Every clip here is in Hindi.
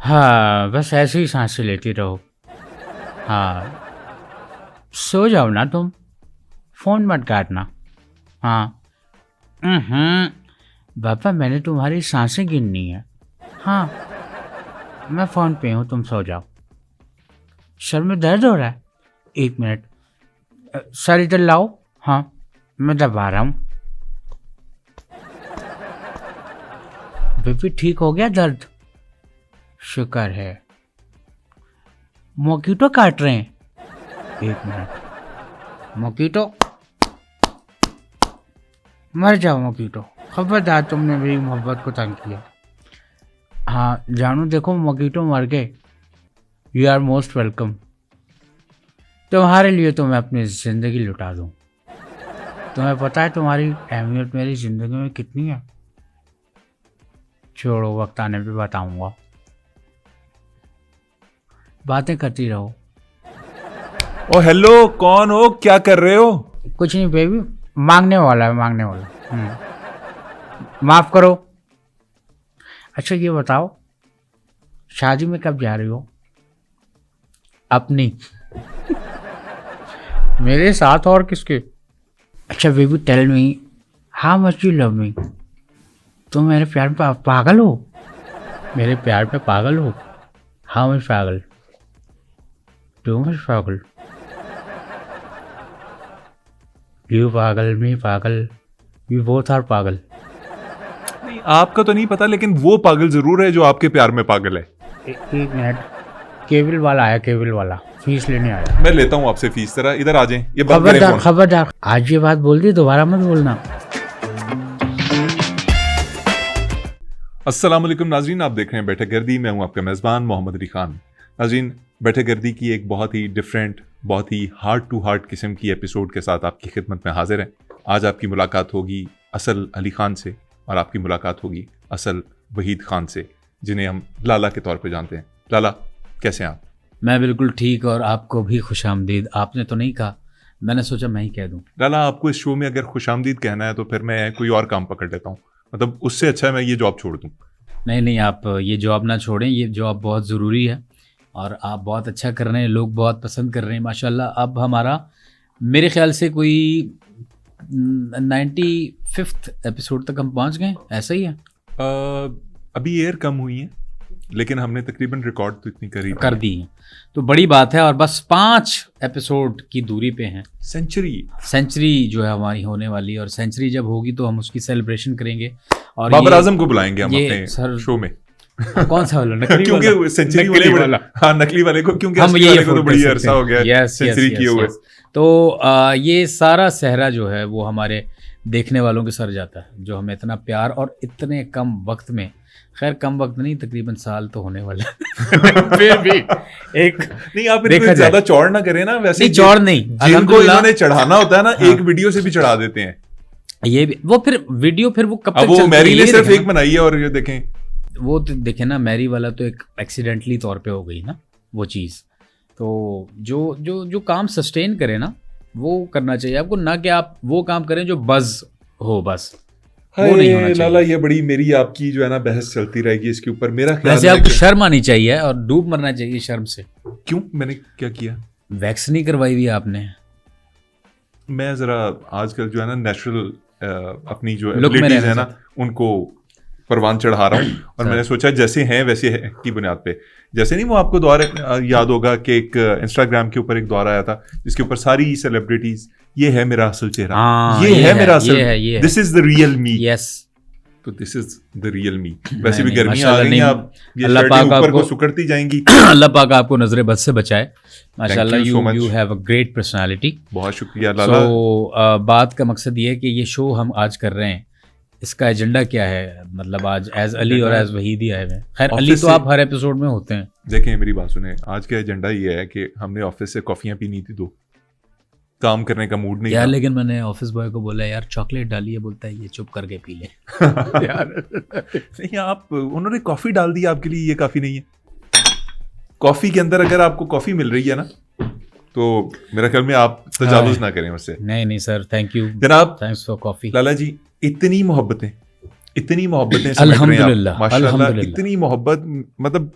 हाँ, बस ऐसे ही सांसें लेती रहो। हाँ, सो जाओ ना तुम, फ़ोन मत काटना। हाँ। पापा मैंने तुम्हारी सांसें गिननी है। हाँ, मैं फ़ोन पे हूँ, तुम सो जाओ। सर में दर्द हो रहा है? 1 मिनट। सर इधर लाओ। हाँ, मैं दबा रहा हूँ। बीपी ठीक हो गया दर्द? शुक्र है। मोकीटो काट रहे हैं? 1 मिनट। मोकीटो, मर जाओ मोकीटो। खबरदार, तुमने मेरी मोहब्बत को तंग किया। हाँ जानू, देखो मोकीटो मर गए। You are most welcome. तुम्हारे लिए तो मैं अपनी ज़िंदगी लुटा दूँ। तुम्हें पता है तुम्हारी अहमियत मेरी ज़िंदगी में कितनी है? छोड़ो, वक्त आने पे बताऊंगा। बातें करती रहो। ओ हेलो, कौन हो, क्या कर रहे हो? कुछ नहीं बेबी, मांगने वाला है, मांगने वाला। माफ़ करो। अच्छा ये बताओ, शादी में कब जा रही हो? अपनी? मेरे साथ और किसके? अच्छा baby tell me, how much you love me? तुम मेरे प्यार में पागल हो? मेरे प्यार में पागल हो? हाउ मच पागल? टू मच पागल? यू पागल, मी पागल, वी बोथ आर पागल। नहीं, आपका तो नहीं पता, लेकिन वो पागल जरूर है जो आपके प्यार में पागल है। एक मिनट, केबल वाला आया, केबल वाला फीस लेने आया। मैं लेता हूँ आपसे फीस, जरा इधर आ जाएं। ये बंद करें खबरदार फोन। खबरदार, आज ये बात बोल दी दोबारा मत बोलना। अस्सलाम वालेकुम नाजरीन, आप देख रहे हैं बैठक गर्दी। मैं हूं आपका मेज़बान मोहम्मद अली खान। नाजरीन, बैठक गर्दी की एक बहुत ही डिफरेंट, बहुत ही हार्ट टू हार्ट किस्म की एपिसोड के साथ आपकी खिदमत में हाजिर है। आज आपकी मुलाकात होगी असल अली खान से और आपकी मुलाकात होगी असल वहीद खान से, जिन्हें हम लाला के तौर पे जानते हैं। लाला, कैसे हैं आप? मैं बिल्कुल ठीक, और आपको भी खुशामदीद। आपने तो नहीं कहा, मैंने सोचा मैं ही कह दूं। लाला, आपको इस शो में अगर खुशामदीद कहना है तो फिर मैं कोई और काम पकड़ लेता हूँ। मतलब उससे अच्छा है मैं ये जॉब छोड़ दूँ। नहीं नहीं, आप ये जॉब ना छोड़ें, ये जॉब बहुत ज़रूरी है और आप बहुत अच्छा कर रहे हैं, लोग बहुत पसंद कर रहे हैं माशाल्लाह। अब हमारा मेरे ख्याल से कोई 95th एपिसोड तक हम पहुंच गए, ऐसा ही है। अभी एयर कम हुई है, लेकिन हमने तकरीबन रिकॉर्ड तो इतनी कर दी है, तो बड़ी बात है। और बस 5 एपिसोड की दूरी पे हैं सेंचुरी जो है हमारी होने वाली है, और सेंचुरी जब होगी तो हम उसकी सेलिब्रेशन करेंगे। और बाबर आजम को बुलाएंगे हम ये अपने शो में। कौन सा वाला? नकली क्योंकि सेंचुरी वाला, हाँ नकली वाले को, क्योंकि असली वाले को तो बड़ी अरसा हो गया सेंचुरी किए हुए। तो ये सारा सहरा जो है वो हमारे देखने वालों के सर जाता है, जो हमें इतना प्यार और इतने कम वक्त में, खैर कम वक्त नहीं, तकरीबन साल तो होने वाला है फिर भी एक नहीं, आप इनको ज्यादा चौड़ ना करें ना। वैसे चौड़ नहीं, जिनको इन्होंने चढ़ाना होता है ना, एक वीडियो से भी चढ़ा देते हैं। ये भी वो फिर वीडियो फिर वो कब तक वो मैरी ने सिर्फ एक बनाई है, और ये देखें, वो तो देखे ना, मैरी वाला तो एक एक्सीडेंटली तौर पे हो गई ना वो चीज़। तो जो जो जो काम सस्टेन करे ना, वो करना चाहिए आपको, ना कि आप वो काम करें जो बज़ हो, बस वो नहीं होना चाहिए। लाला, ये बड़ी मेरी आपकी जो है ना बहस चलती रहेगी इसके ऊपर। मेरा ख्याल वैसे आपको शर्म आनी चाहिए और डूब मरना चाहिए शर्म से। क्यों, मैंने क्या किया? वैक्स नहीं करवाई हुई आपने? मैं जरा आजकल जो है ना नेचुरल अपनी जो एबिलिटीज है ना उनको परवान चढ़ा रहा हूँ। और मैंने सोचा जैसे हैं वैसे है की बुनियाद पे, जैसे नहीं वो आपको दौरा याद होगा कि एक इंस्टाग्राम के ऊपर एक दौरा आया था जिसके ऊपर सारी सेलिब्रिटीज, ये है मेरा असल चेहरा, ये है मेरा असल, this is the real me. Yes, तो this is the real me. वैसे भी गर्मियां आ गई हैं, आप ये शर्टें ऊपर को सुकड़ती जाएंगी। अल्लाह पाक आपको नजर बद से बचाए माशाल्लाह। You have a great personality. बहुत शुक्रिया लाला। तो बात का मकसद ये है कि ये शो हम आज कर रहे हैं, इसका एजेंडा क्या है? मतलब आज एज अली और एज वहीद ही आए हुए हैं। खैर अली तो आप हर एपिसोड में होते हैं। देखें मेरी बात सुने, आज का एजेंडा ये है कि हमने ऑफिस से कॉफियां पीनी थी, दो काम करने का मूड नहीं यार था। लेकिन मैंने ऑफिस बॉय को बोला यार चॉकलेट डालिए, बोलता है ये चुप करके पी ले यार नहीं, आप उन्होंने कॉफी डाल दी आपके लिए, ये काफी नहीं है। कॉफी के अंदर अगर आपको कॉफी मिल रही है ना, तो मेरा ख्याल में आप तजावुज ना करें उससे। नहीं सर, थैंक यू जनाब, थैंक्स फॉर कॉफी। लाला जी, इतनी मोहब्बतें अल्हम्दुलिल्लाह, माशाल्लाह, इतनी मोहब्बत, मतलब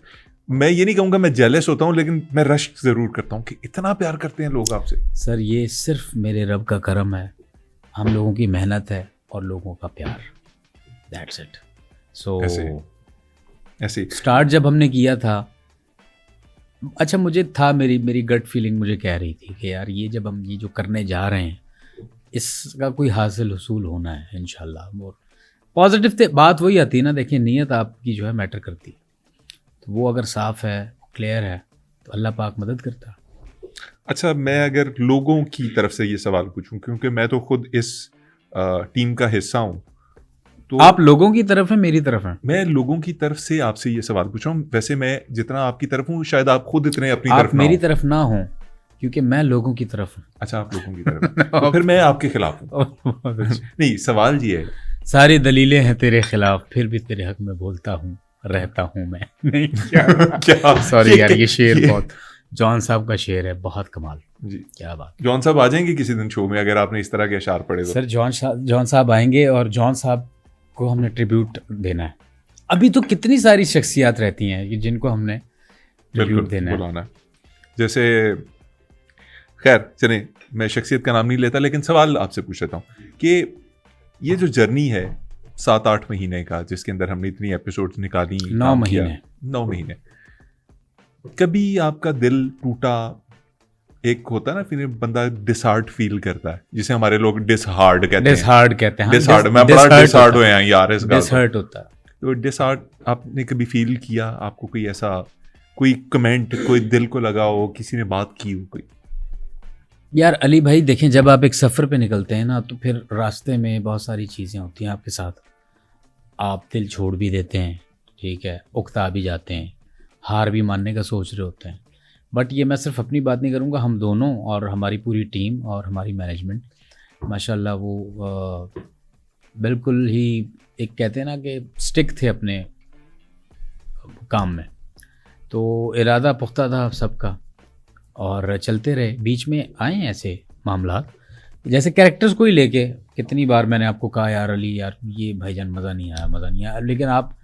मैं ये नहीं कहूँगा मैं जेलस होता हूँ, लेकिन मैं रश ज़रूर करता हूँ कि इतना प्यार करते हैं लोग आपसे। सर ये सिर्फ मेरे रब का करम है, हम लोगों की मेहनत है और लोगों का प्यार, दैट्स इट। सो ऐसे स्टार्ट जब हमने किया था, अच्छा मुझे था, मेरी गट फीलिंग मुझे कह रही थी कि यार ये जब हम ये जो करने जा रहे हैं इसका कोई हासिल हुसूल होना है इंशाल्लाह। और पॉजिटिव बात वही आती है ना, देखिए नीयत आपकी जो है मैटर करती है, तो वो अगर साफ़ है, क्लियर है, तो अल्लाह पाक मदद करता है। अच्छा, मैं अगर लोगों की तरफ से ये सवाल पूछूं, क्योंकि मैं तो खुद इस टीम का हिस्सा हूं, तो आप लोगों की तरफ है, मेरी तरफ है? मैं लोगों की तरफ से आपसे ये सवाल पूछ रहा हूँ। वैसे मैं जितना आपकी तरफ हूँ, शायद आप खुद इतने अपनी आप तरफ ना मेरी हो। तरफ ना हो, क्योंकि मैं लोगों की तरफ हूँ। अच्छा, आप लोगों की तरफ तो फिर मैं आपके खिलाफ हूँ। नहीं, सवाल ये है, सारी दलीलें हैं तेरे खिलाफ, फिर भी तेरे हक में बोलता हूँ, रहता हूँ मैं। नहीं क्या सॉरी यार, ये शेर बहुत जॉन साहब का शेर है, बहुत कमाल जी। क्या बात। जॉन साहब आ जाएंगे किसी दिन शो में अगर आपने इस तरह के अशार पढ़े तो? सर जॉन साहब आएंगे और जॉन साहब को हमने ट्रिब्यूट देना है। अभी तो कितनी सारी शख्सियात रहती हैं कि जिनको हमने ट्रिब्यूट देना है, बुलाना है। जैसे खैर चलिए, मैं शख्सियत का नाम नहीं लेता, लेकिन सवाल आपसे पूछ लेता हूँ कि ये जो जर्नी है 7-8 महीने का, जिसके अंदर हमने इतनी एपिसोड्स निकाली, 9 महीने, 9 महीने, कभी आपका दिल टूटा? एक होता है ना, फिर बंदा डिसहार्ट फील करता है, जिसे हमारे लोग डिसहार्ट कहते हैं। डिसहार्ट, मैं बड़ा डिसहार्ट हुए हैं यार इस बात डिसहार्ट होता है। तो डिसहार्ट आपने कभी फील किया? आपको कोई ऐसा कोई कमेंट, कोई दिल को लगा हो, किसी ने बात की हो कोई? यार अली भाई देखें, जब आप एक सफ़र पे निकलते हैं ना, तो फिर रास्ते में बहुत सारी चीज़ें होती हैं आपके साथ, आप दिल छोड़ भी देते हैं, ठीक है, उकता भी जाते हैं, हार भी मानने का सोच रहे होते हैं। बट ये मैं सिर्फ अपनी बात नहीं करूँगा, हम दोनों और हमारी पूरी टीम और हमारी मैनेजमेंट माशाल्लाह वो बिल्कुल ही एक कहते हैं ना कि स्टिक थे अपने काम में, तो इरादा पुख्ता था सबका और चलते रहे। बीच में आए ऐसे मामलात, जैसे कैरेक्टर्स को ही लेके कितनी बार मैंने आपको कहा यार अली यार ये भाईजान मज़ा नहीं आया, लेकिन आप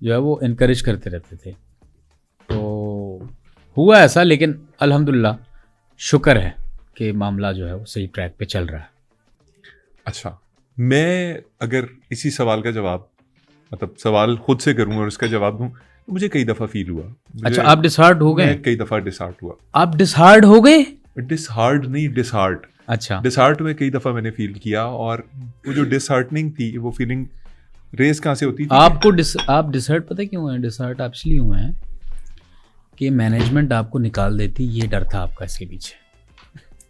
जो है वो इनकरेज करते रहते थे, तो हुआ ऐसा। लेकिन अल्हम्दुलिल्लाह शुक्र है कि मामला जो है वो सही ट्रैक पे चल रहा है। अच्छा, मैं अगर इसी सवाल का जवाब, मतलब सवाल खुद से करूँ और उसका जवाब दूँ, तो मुझे कई दफ़ा फील हुआ। अच्छा, आप डिसहार्ट हो गए? कई दफ़ा डिसहार्ट हुआ। आप डिसहार्ट हो गए? डिसहार्ट नहीं, डिसहार्ट। अच्छा, डिसहार्ट में कई दफ़ा मैंने फील किया, और वो जो डिसहार्टनिंग थी, वो फीलिंग रेस कहाँ से होती थी? आप डिसहार्ट पता क्यों हैं? डिसहार्ट आप इसलिए हुए हैं कि मैनेजमेंट आपको निकाल देती, ये डर था आपका इसके पीछे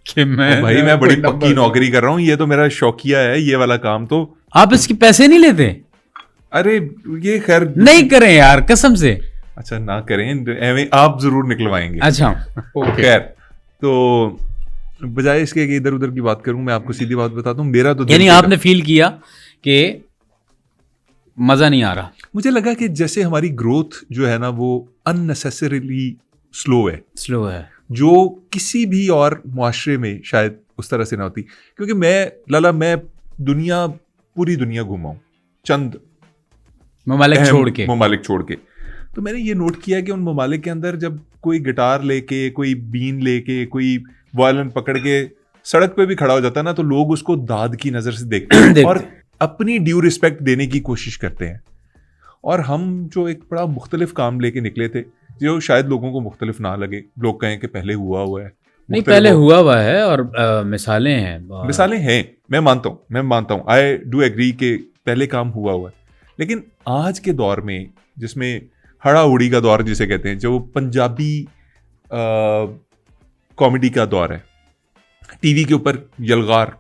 कि भाई मैं बड़ी पक्की नौकरी कर रहा हूँ, ये तो मेरा शौकिया है ये वाला काम। तो आप इसके पैसे नहीं लेते? अरे ये खैर नहीं करें यार कसम से। अच्छा ना करें, आप जरूर निकलवाएंगे। अच्छा खैर, तो बजाय इसके कि इधर उधर की बात करूं, मैं आपको सीधी बात बताता हूँ, मेरा तो यानी आपने फील किया कि मजा नहीं आ रहा? मुझे लगा कि जैसे हमारी ग्रोथ जो है ना, वो अननेसेसरीली स्लो है, जो किसी भी और मुआशरे में शायद उस तरह से ना होती। क्योंकि मैं पूरी दुनिया घूमा हूँ, चंद ममालिक छोड़ के, तो मैंने ये नोट किया कि उन ममालिक के अंदर जब कोई गिटार लेके, कोई बीन लेके, कोई वायलिन पकड़ के सड़क पे भी खड़ा हो जाता है ना, तो लोग उसको दाद की नज़र से देखते हैं और अपनी ड्यू रिस्पेक्ट देने की कोशिश करते हैं। और हम जो एक बड़ा मुख्तलिफ काम लेके निकले थे, जो शायद लोगों को मुख्तलिफ ना लगे, लोग कहें कि पहले हुआ है, नहीं पहले हुआ है, और मिसालें हैं, मैं मानता हूँ, आई डू एग्री कि पहले काम हुआ है। लेकिन आज के दौर में, जिसमें हड़ा उड़ी का दौर जिसे कहते हैं, जो पंजाबी कॉमेडी का दौर है, टीवी के ऊपर यलगार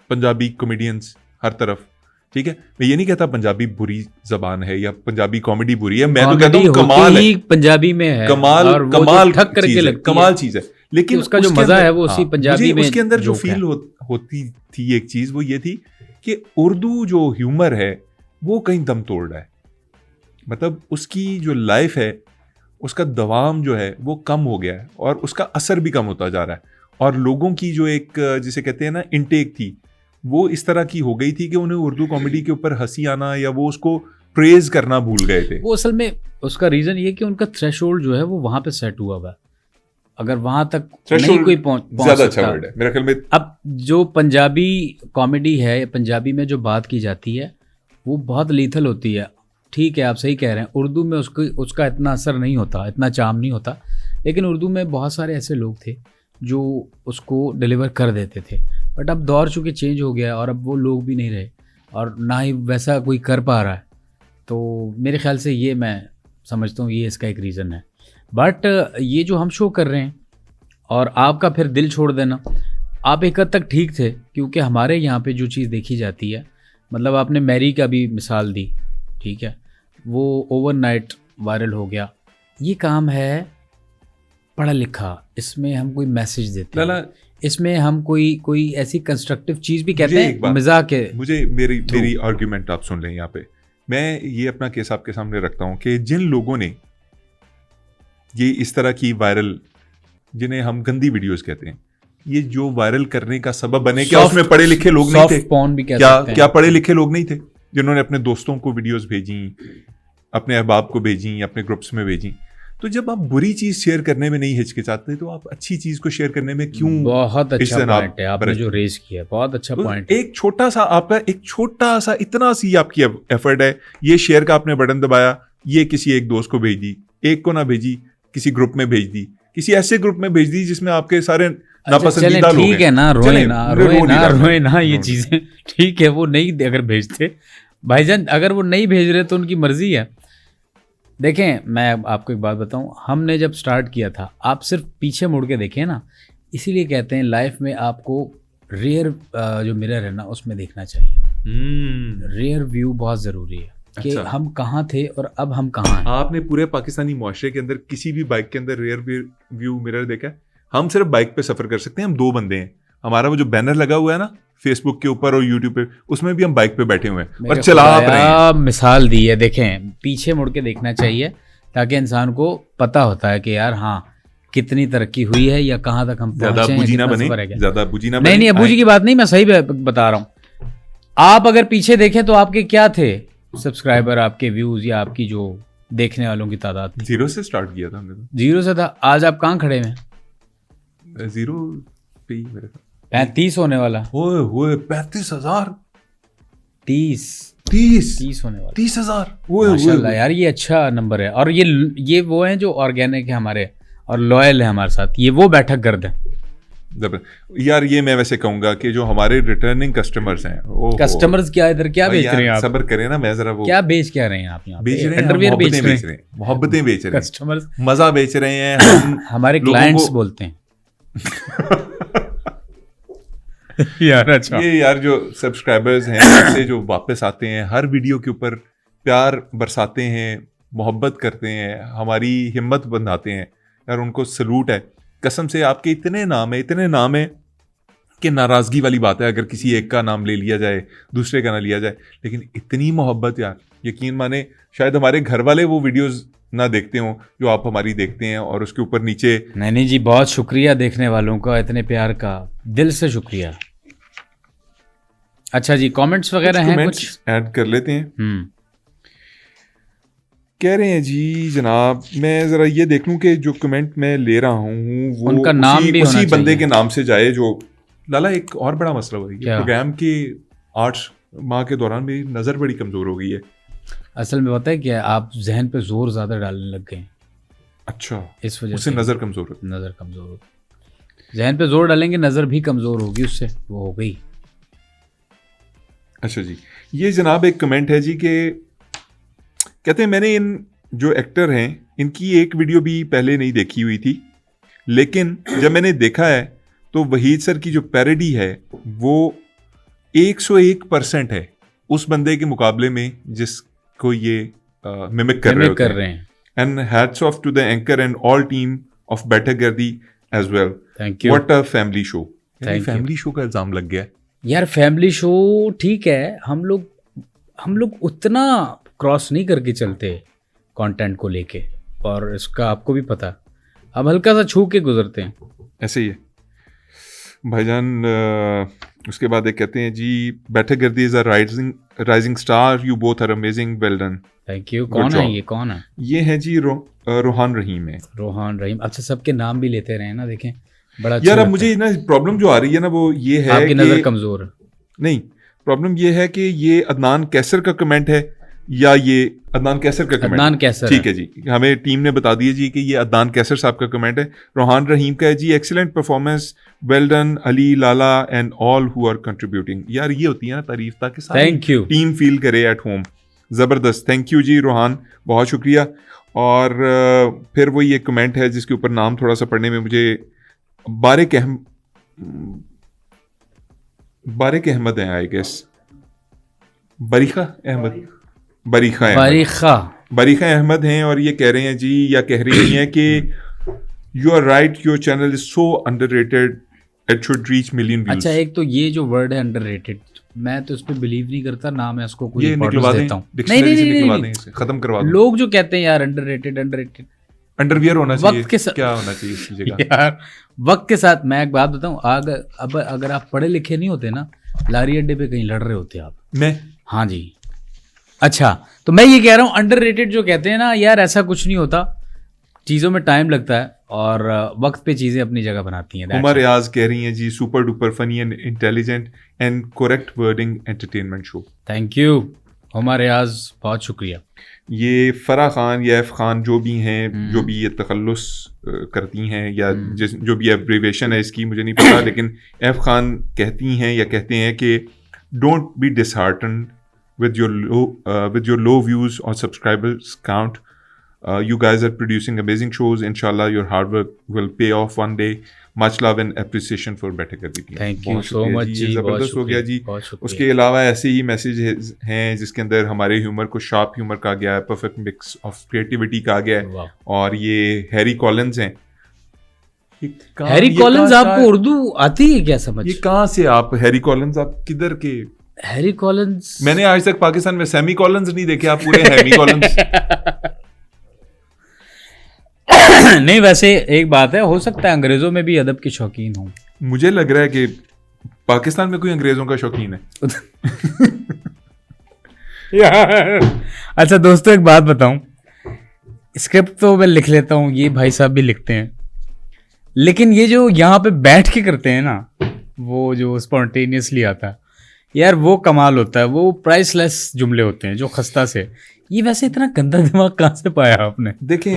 पंजाबी कॉमेडियंस हर तरफ, ठीक है। मैं ये नहीं कहता पंजाबी बुरी जबान है या पंजाबी कॉमेडी बुरी है, मैं तो कहता हूँ कमाल है, पंजाबी में है, कमाल चीज है। लेकिन उसका जो मजा है वो उसी पंजाबी में, उसके अंदर जो फील होती थी एक चीज, वो ये थी कि उर्दू जो ह्यूमर है वो कहीं दम तोड़ रहा है। मतलब उसकी जो लाइफ है, उसका दवाम जो है वो कम हो गया है, और उसका असर भी कम होता जा रहा है। और लोगों की जो एक जिसे कहते हैं ना इनटेक थी, वो इस तरह की हो गई थी कि उन्हें उर्दू कॉमेडी के ऊपर हंसी आना या वो उसको प्रेज करना भूल गए थे। वो असल में उसका रीजन ये कि उनका थ्रेशोल्ड जो है वो वहां पे सेट हुआ हुआ है। अगर वहां तक नहीं कोई पहुंच ज्यादा अच्छा सकता। वर्ड है मेरे ख्याल में। अब जो पंजाबी कॉमेडी है, पंजाबी में जो बात की जाती है वो बहुत लीथल होती है। ठीक है, आप सही कह रहे हैं, उर्दू में उसका इतना असर नहीं होता, इतना चार्म नहीं होता, लेकिन उर्दू में बहुत सारे ऐसे लोग थे जो उसको डिलीवर कर देते थे। बट अब दौर चूँकि चेंज हो गया और अब वो लोग भी नहीं रहे और ना ही वैसा कोई कर पा रहा है, तो मेरे ख्याल से ये मैं समझता हूँ ये इसका एक रीज़न है। बट ये जो हम शो कर रहे हैं और आपका फिर दिल छोड़ देना, आप एक हद तक ठीक थे, क्योंकि हमारे यहाँ पे जो चीज़ देखी जाती है, मतलब आपने मैरी का भी मिसाल दी, ठीक है, वो ओवरनाइट वायरल हो गया। ये काम है पढ़ा लिखा, इसमें हम कोई मैसेज देते हैं, इसमें हम कोई ऐसी कंस्ट्रक्टिव चीज़ भी कहते हैं मजाक के। मुझे मेरी आर्ग्यूमेंट आप सुन लें यहाँ पे। मैं ये अपना केस आपके सामने रखता हूँ कि जिन लोगों ने ये इस तरह की वायरल, जिन्हें हम गंदी वीडियोस कहते हैं, ये जो वायरल करने का सबब बने, क्या उसमें पढ़े लिखे लोग नहीं थे? पॉर्न भी कह सकते हैं। क्या पढ़े लिखे लोग नहीं थे जिन्होंने अपने दोस्तों को वीडियोस भेजी, अपने अहबाब को भेजी, अपने ग्रुप्स में भेजी? तो जब आप बुरी चीज शेयर करने में नहीं हिचकिचाते तो आप अच्छी चीज को शेयर करने में क्यों? बहुत अच्छा पॉइंट है आपने जो रेज किया, बहुत अच्छा पॉइंट। एक छोटा सा आपका, एक छोटा सा इतना सी आपकी एफर्ट है, ये शेयर का आपने बटन दबाया, ये किसी एक दोस्त को भेज दी, एक को ना भेजी, किसी ग्रुप में भेज दी, किसी ऐसे ग्रुप में भेज दी जिसमें आपके सारे नापसंदीदा लोग हैं। ठीक है ना, रोए ना ये चीजें, ठीक है, वो नहीं अगर भेजते भाईजान, अगर वो नहीं भेज रहे तो उनकी मर्जी है। देखें, मैं आपको एक बात बताऊं, हमने जब स्टार्ट किया था, आप सिर्फ पीछे मुड़ के देखें ना, इसीलिए कहते हैं लाइफ में आपको रियर जो मिरर है ना उसमें देखना चाहिए। रियर व्यू बहुत ज़रूरी है कि हम कहाँ थे और अब हम कहाँ हैं। आपने पूरे पाकिस्तानी मुआशरे के अंदर किसी भी बाइक के अंदर रियर व्यू मिरर देखा है? हम सिर्फ बाइक पे सफ़र कर सकते हैं, हम दो बंदे हैं, हमारा वो जो बैनर लगा हुआ है ना फेसबुक के ऊपर और यूट्यूब पे, उसमें भी हम बाइक पे बैठे हुए हैं और चला रहे हैं। मिसाल दी है, देखें पीछे मुड़ के देखना चाहिए ताकि इंसान को पता होता है कि यार हाँ कितनी तरक्की हुई है या कहाँ तक हम पहुंचे हैं। ज्यादा अबूजी ना बने। नहीं अबूजी की बात नहीं, मैं सही बता रहा हूँ। आप अगर पीछे देखें तो आपके क्या थे सब्सक्राइबर, आपके व्यूज या आपकी जो देखने वालों की तादाद थी? 0 से स्टार्ट किया था हमने तो। 0 से था। आज आप कहाँ खड़े हैं? 0 पे ही मेरे साथ। 35 होने वाला। ओए 35,000। 30 होने वाला। 30,000 माशाल्लाह यार, ये अच्छा नंबर है। और ये वो हैं जो ऑर्गेनिक है हमारे और लॉयल है हमारे साथ, ये वो बैठक गर्द है यार। ये मैं वैसे कहूंगा कि जो हमारे रिटर्निंग कस्टमर्स हैं, कस्टमर्स क्या इधर क्या बेच रहे हैं आप? सब्र करें ना, मैं जरा वो क्या बेच क्या रहे हैं आप? यहाँ बेच रहे हैं, अंडरवियर बेच रहे हैं, मोहब्बतें बेच रहे हैं, कस्टमर्स मजा बेच रहे हैं। हमारे क्लाइंट्स बोलते हैं यार अच्छा, ये यार जो सब्सक्राइबर्स हैं से जो वापस आते हैं, हर वीडियो के ऊपर प्यार बरसाते हैं, मोहब्बत करते हैं, हमारी हिम्मत बंधाते हैं यार, उनको सलूट है। कसम से आपके इतने नाम है कि नाराज़गी वाली बात है अगर किसी एक का नाम ले लिया जाए, दूसरे का ना लिया जाए, लेकिन इतनी मोहब्बत यार, यकीन माने शायद हमारे घर वाले वो वीडियोस ना देखते हों जो आप हमारी देखते हैं, और उसके ऊपर नीचे। नहीं जी, बहुत शुक्रिया देखने वालों का, इतने प्यार का, दिल से शुक्रिया। अच्छा जी, कमेंट्स वगैरह हैं कुछ ऐड कर लेते हैं। कह रहे हैं जी जनाब, मैं जरा ये देख लूं कि जो कमेंट मैं ले रहा हूँ वो उनका नाम भी उसी बंदे के नाम से जाए। जो लाला, एक और बड़ा मसला हो गया प्रोग्राम के 8 माह के दौरान मेरी नज़र बड़ी कमज़ोर हो गई है। असल में पता है क्या, आप जहन पे जोर ज़्यादा डालने लग गए। अच्छा, इस वजह से नज़र कमज़ोर होगी। जहन पे जोर डालेंगे, नज़र भी कमज़ोर होगी, उससे वो हो गई। अच्छा जी, ये जनाब एक कमेंट है जी कि कहते हैं मैंने इन जो एक्टर हैं इनकी एक वीडियो भी पहले नहीं देखी हुई थी, लेकिन जब मैंने देखा है तो वहीद सर की जो पैरोडी है वो 101% है उस बंदे के मुकाबले में जिसको ये मिमिक कर रहे हैं। And hats off to the anchor and all team of Baithak Gardi as well. Thank you. What a family show. Family show का इल्जाम लग गया यार। फैमिली शो ठीक है, हम लोग उतना क्रॉस नहीं करके चलते कंटेंट को लेके, और इसका आपको भी पता, हम हल्का सा छू के गुजरते हैं। ऐसे ही है भाईजान। उसके बाद एक कहते हैं जी, Baithak Gardi is a rising star, you both are amazing, well done. Thank you. कौन है ये, कौन है? ये है जी रोहान रहीम है। रोहान रहीम। अच्छा, सबके नाम भी लेते रहे ना, देखें बड़ा अच्छा यार अब लगता मुझे है। ना प्रॉब्लम जो आ रही है ना वो ये है आपकी नज़र कमज़ोर है। नहीं, प्रॉब्लम ये है कि ये अदनान कैसर का कमेंट है या ये अदनान कैसर का कमेंट अदनान कैसर ठीक है जी, हमें टीम ने बता दिया जी कि ये अदनान कैसर साहब का कमेंट है। रोहान रहीम का है ji, excellent performance, well done Ali, Lala and all who are contributing. यार ये होती है ना तारीफ, ताकि Thank you. टीम फील करे एट होम। ज़बरदस्त, थैंक यू जी रोहान, बहुत शुक्रिया। और फिर वही एक कमेंट है जिसके ऊपर नाम थोड़ा सा पढ़ने में मुझे बारिक अहमद है आई गेस, बरीखा अहमद हैं और ये कह रहे हैं जी, या कह रही हैं कि you are right, your channel is so underrated, it should reach million views. अच्छा, एक तो ये जो वर्ड है अंडररेटेड, मैं तो इस पे बिलीव नहीं करता ना, मैं इसको कोई ये निकलवा इंपॉर्टेंस दें, देता हूँ। डिक्शनरी से निकलवा दें इसे, खत्म करवा दो। लोग जो कहते हैं यार अंडररेटेड अंडरवियर होना चाहिए, वक्त के साथ क्या होना चाहिए इसकी जगह? यार वक्त के साथ, मैं एक बात बताऊं, अब अगर आप पढ़े लिखे नहीं होते ना, लारी अड्डे पे कहीं लड़ रहे होते आप। मैं हाँ जी। अच्छा, तो मैं ये कह रहा हूँ अंडररेटेड जो कहते हैं ना यार, ऐसा कुछ नहीं होता, चीज़ों में टाइम लगता है और वक्त पे चीज़ें अपनी जगह बनाती हैं। उमर रियाज कह रही हैं ji, super duper funny and intelligent and correct wording entertainment show. Thank you Umar Riyaz, बहुत शुक्रिया। ये फरा खान या एफ खान जो भी हैं, जो भी ये तखल्लुस करती हैं या जो भी एब्रीवेशन है इसकी मुझे नहीं पता, लेकिन एफ खान कहती हैं या कहते हैं कि don't be disheartened with your low views or subscribers count. You guys are producing amazing shows. Inshallah, your hard work will pay off one day. Much love and appreciation for Better कर दी थी। Thank you so much जी, ज़बरदस्त हो गया जी। उसके अलावा ऐसे ही मैसेज हैं जिसके अंदर हमारे ह्यूमर को शार्प ह्यूमर कहा गया है, परफेक्ट मिक्स ऑफ क्रिएटिविटी कहा गया है, और ये हैरी कॉलिंस हैं। हैरी कॉलिंस, आपको उर्दू आती है क्या समझ? ये कहाँ से आप हैरी कॉलिंस, आप किधर के? हैरी कॉलिंस, मैंने आज तक पाकिस्तान में सेमी कॉलिंस नहीं देखे, आप पूरे हैवी कॉलिंस। नहीं, वैसे एक बात है, हो सकता है अंग्रेजों में भी अदब की शौकीन हूँ। मुझे लग रहा है कि पाकिस्तान में कोई अंग्रेजों का शौकीन है। यार अच्छा दोस्तों, एक बात बताऊं, स्क्रिप्ट तो मैं लिख लेता हूँ, ये भाई साहब भी लिखते हैं, लेकिन ये जो यहाँ पे बैठ के करते हैं ना, वो जो स्पॉन्टेनियसली आता है यार, वो कमाल होता है, वो प्राइसलेस जुमले होते हैं जो खस्ता से। ये वैसे इतना गंदा दिमाग कहाँ से पाया आपने? देखें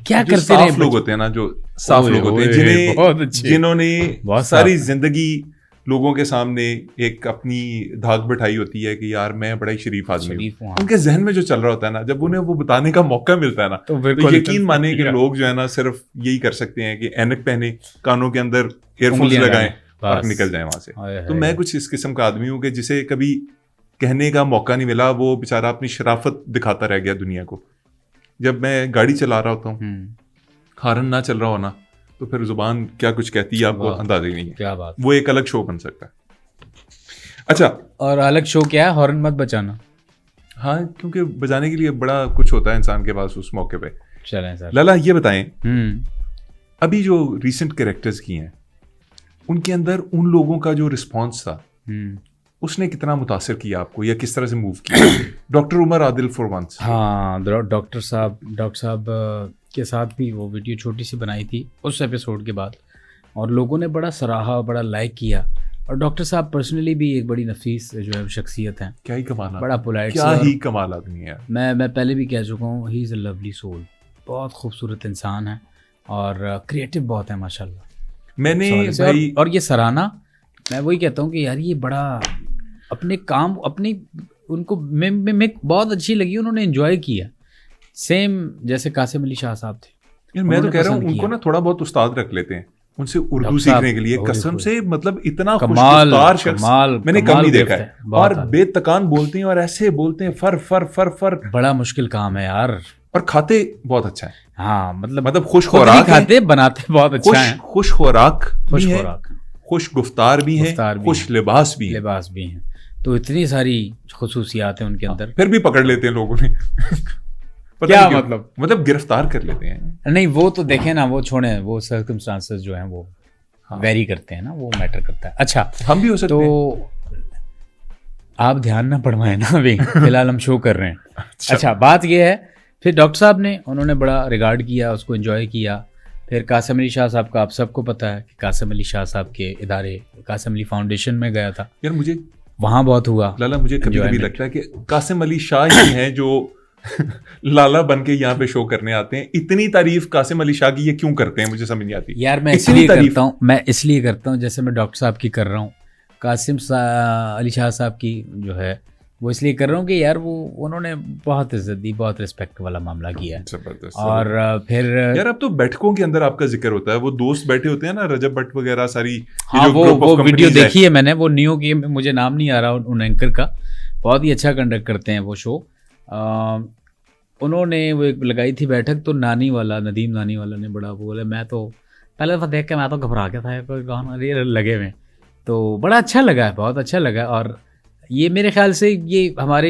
क्या करते साफ लोग होते हैं ना, जो साफ लोग होते हैं, जिन्होंने सारी जिंदगी लोगों के सामने एक अपनी धाक बिठाई होती है कि यार मैं बड़ा ही शरीफ आदमी हूँ, उनके जहन में जो चल रहा होता है ना, जब उन्हें वो बताने का मौका मिलता है ना, तो यकीन माने कि लोग जो है ना सिर्फ यही कर सकते हैं कि ऐनक पहने, कानों के अंदर एयरफोन्स लगाएं और निकल जाए वहां से। तो मैं कुछ इस किस्म का आदमी हूँ कि जिसे कभी कहने का मौका नहीं मिला, वो बेचारा अपनी शराफत दिखाता रह गया दुनिया को। जब मैं गाड़ी चला रहा होता हूँ, हारन ना चल रहा हो ना, तो फिर जुबान क्या कुछ कहती है आपको अंदाजा ही नहीं है। क्या बात, वो एक अलग शो बन सकता है। अच्छा, और अलग शो क्या है? हॉर्न मत बजाना। हाँ, क्योंकि बजाने के लिए बड़ा कुछ होता है इंसान के पास उस मौके पे। चलें सर। लाला ये बताएं, अभी जो रिसेंट कैरेक्टर्स की हैं, उनके अंदर उन लोगों का जो रिस्पॉन्स था, उसने कितना मुतासिर किया आपको या किस तरह से मूव किया? Doctor Umar Adil for once. हाँ, डॉक्टर साहब के साथ भी वो वीडियो छोटी सी बनाई थी उस एपिसोड के बाद, और लोगों ने बड़ा सराहा, बड़ा लाइक किया। और डॉक्टर साहब पर्सनली भी एक बड़ी नफीस जो है शख्सियत हैं। क्या ही कमाल, बड़ा पोलाइट, क्या ही कमाल आदमी है। मैं पहले भी कह चुका हूँ, he is a lovely soul, बहुत खूबसूरत इंसान है और क्रिएटिव बहुत है माशाल्लाह। मैंने भाई और ये सराहना, मैं वही कहता हूँ कि यार ये बड़ा अपने काम, अपनी उनको मैं बहुत अच्छी लगी, उन्होंने एंजॉय किया, सेम जैसे कासिम अली शाह साहब थे। यार मैं तो कह रहा हूँ उनको ना थोड़ा बहुत उस्ताद रख लेते हैं उनसे उर्दू सीखने के लिए, कसम से, मतलब इतना खुशगुफ्तार शख्स मैंने कम नहीं देखा है। और बेतकान बोलते हैं और ऐसे बोलते हैं, फर फर फर फर, बड़ा मुश्किल काम है यार। और खाते बहुत अच्छा है। हाँ, मतलब खुश खुराक खाते, बनाते बहुत अच्छा है, खुश खुराक, खुश गुफ्तार भी है, खुश लिबास भी है। तो इतनी सारी खुसूसियात हैं उनके अंदर, फिर भी पकड़ लेते हैं लोगों ने। क्या मतलब गिरफ्तार कर लेते हैं। नहीं, वो तो देखें ना, वो छोड़ें, वो सर्कमस्टांसेस जो हैं वो वेरी करते हैं ना, वो मैटर करता है। अच्छा, हम भी हो सकते हैं। तो आप ध्यान ना पड़वाएं ना, अभी फिलहाल हम शो कर रहे हैं। अच्छा बात ये है, फिर डॉक्टर साहब ने उन्होंने बड़ा रिगार्ड किया, उसको एंजॉय किया। फिर कासिम अली शाह साहब का आप सबको पता है कि कासिम अली शाह साहब के इदारे कासिम अली फाउंडेशन में गया था यार। मुझे वहाँ बहुत हुआ लाला, मुझे कभी कभी लगता है कि कासिम अली शाह ही हैं जो लाला बन के यहाँ पे शो करने आते हैं। इतनी तारीफ कासिम अली शाह की ये क्यों करते हैं, मुझे समझ नहीं आती यार। मैं इसलिए करता हूँ जैसे मैं डॉक्टर साहब की कर रहा हूँ, कासिम अली शाह साहब की जो है वो इसलिए कर रहा हूँ कि यार वो उन्होंने बहुत इज्जत दी, बहुत रिस्पेक्ट वाला मामला किया है। जबरदस्त। और फिर यार अब तो बैठकों के अंदर आपका जिक्र होता है, वो दोस्त बैठे होते हैं ना, रजब भट्ट वगैरह सारी। हाँ, वो वीडियो देखी है मैंने, वो न्यू की, मुझे नाम नहीं आ रहा उन एंकर का, बहुत ही अच्छा कंडक्ट करते हैं वो शो। उन्होंने वो एक लगाई थी बैठक, तो नानी वाला, नदीम नानी वाला ने बड़ा बोले, मैं तो पहले दफ़ा देख के मैं तो घबरा गया था, कोई गाना ये लगे हुए, तो बड़ा अच्छा लगा, बहुत अच्छा लगा। और ये मेरे ख्याल से ये हमारे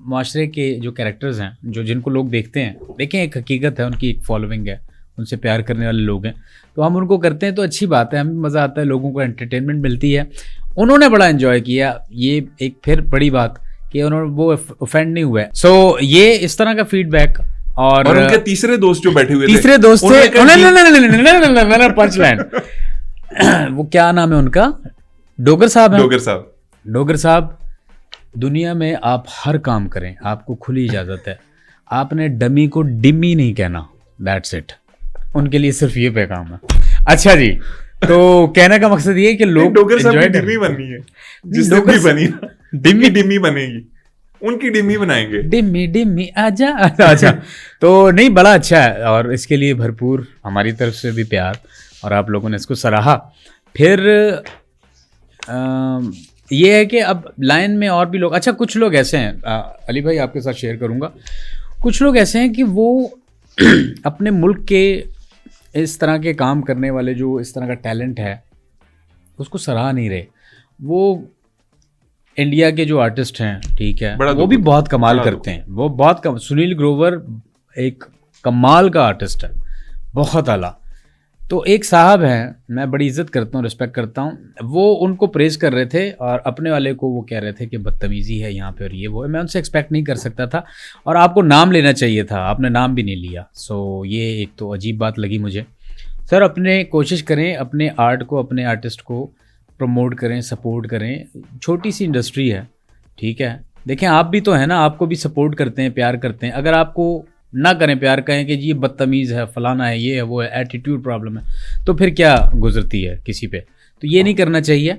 माशरे के जो कैरेक्टर्स हैं, जो जिनको लोग देखते हैं, देखें एक हकीकत है, उनकी एक फॉलोइंग है, उनसे प्यार करने वाले लोग हैं, तो हम उनको करते हैं तो अच्छी बात है, हमें मज़ा आता है, लोगों को एंटरटेनमेंट मिलती है। उन्होंने बड़ा एंजॉय किया, ये एक फिर बड़ी बात कि उन्होंने वो ऑफेंड नहीं हुए। सो ये इस तरह का फीडबैक। और उनके तीसरे दोस्त जो बैठे हुए तीसरे दोस्त थे, पंच लाइन, वो क्या नाम है उनका, डोगर साहब है। डोगर साहब, दुनिया में आप हर काम करें, आपको खुली इजाज़त है, आपने डमी को डिमी नहीं कहना, दैट्स इट। उनके लिए सिर्फ ये पैगाम है। अच्छा जी, तो कहने का मकसद ये है कि लोग डोगर साहब की डिमी बननी है, जिसने भी बनी डिमी बनेगी, उनकी डिमी बनाएंगे, डिमी आजा आजा। तो नहीं, बड़ा अच्छा है, और इसके लिए भरपूर हमारी तरफ से भी प्यार, और आप लोगों ने इसको सराहा। फिर ये है कि अब लाइन में और भी लोग, अच्छा कुछ लोग ऐसे हैं, अली भाई आपके साथ शेयर करूंगा, कुछ लोग ऐसे हैं कि वो अपने मुल्क के इस तरह के काम करने वाले, जो इस तरह का टैलेंट है, उसको सराह नहीं रहे। वो इंडिया के जो आर्टिस्ट हैं, ठीक है, वो भी बहुत कमाल करते हैं, वो बहुत सुनील ग्रोवर एक कमाल का आर्टिस्ट है, बहुत आला। तो एक साहब हैं, मैं बड़ी इज्जत करता हूँ, रिस्पेक्ट करता हूँ, वो उनको प्रेज कर रहे थे, और अपने वाले को वो कह रहे थे कि बदतमीज़ी है यहाँ पे, और ये वो। मैं उनसे एक्सपेक्ट नहीं कर सकता था, और आपको नाम लेना चाहिए था, आपने नाम भी नहीं लिया। सो ये एक तो अजीब बात लगी मुझे। सर, अपने कोशिश करें, अपने आर्ट को, अपने आर्टिस्ट को प्रमोट करें, सपोर्ट करें। छोटी सी इंडस्ट्री है, ठीक है, देखें आप भी तो हैं ना, आपको भी सपोर्ट करते हैं, प्यार करते हैं। अगर आपको ना करें प्यार, कहें कि जी ये बदतमीज़ है, फलाना है, ये है, वो है, एटीट्यूड प्रॉब्लम है, तो फिर क्या गुजरती है किसी पे। तो ये नहीं करना चाहिए,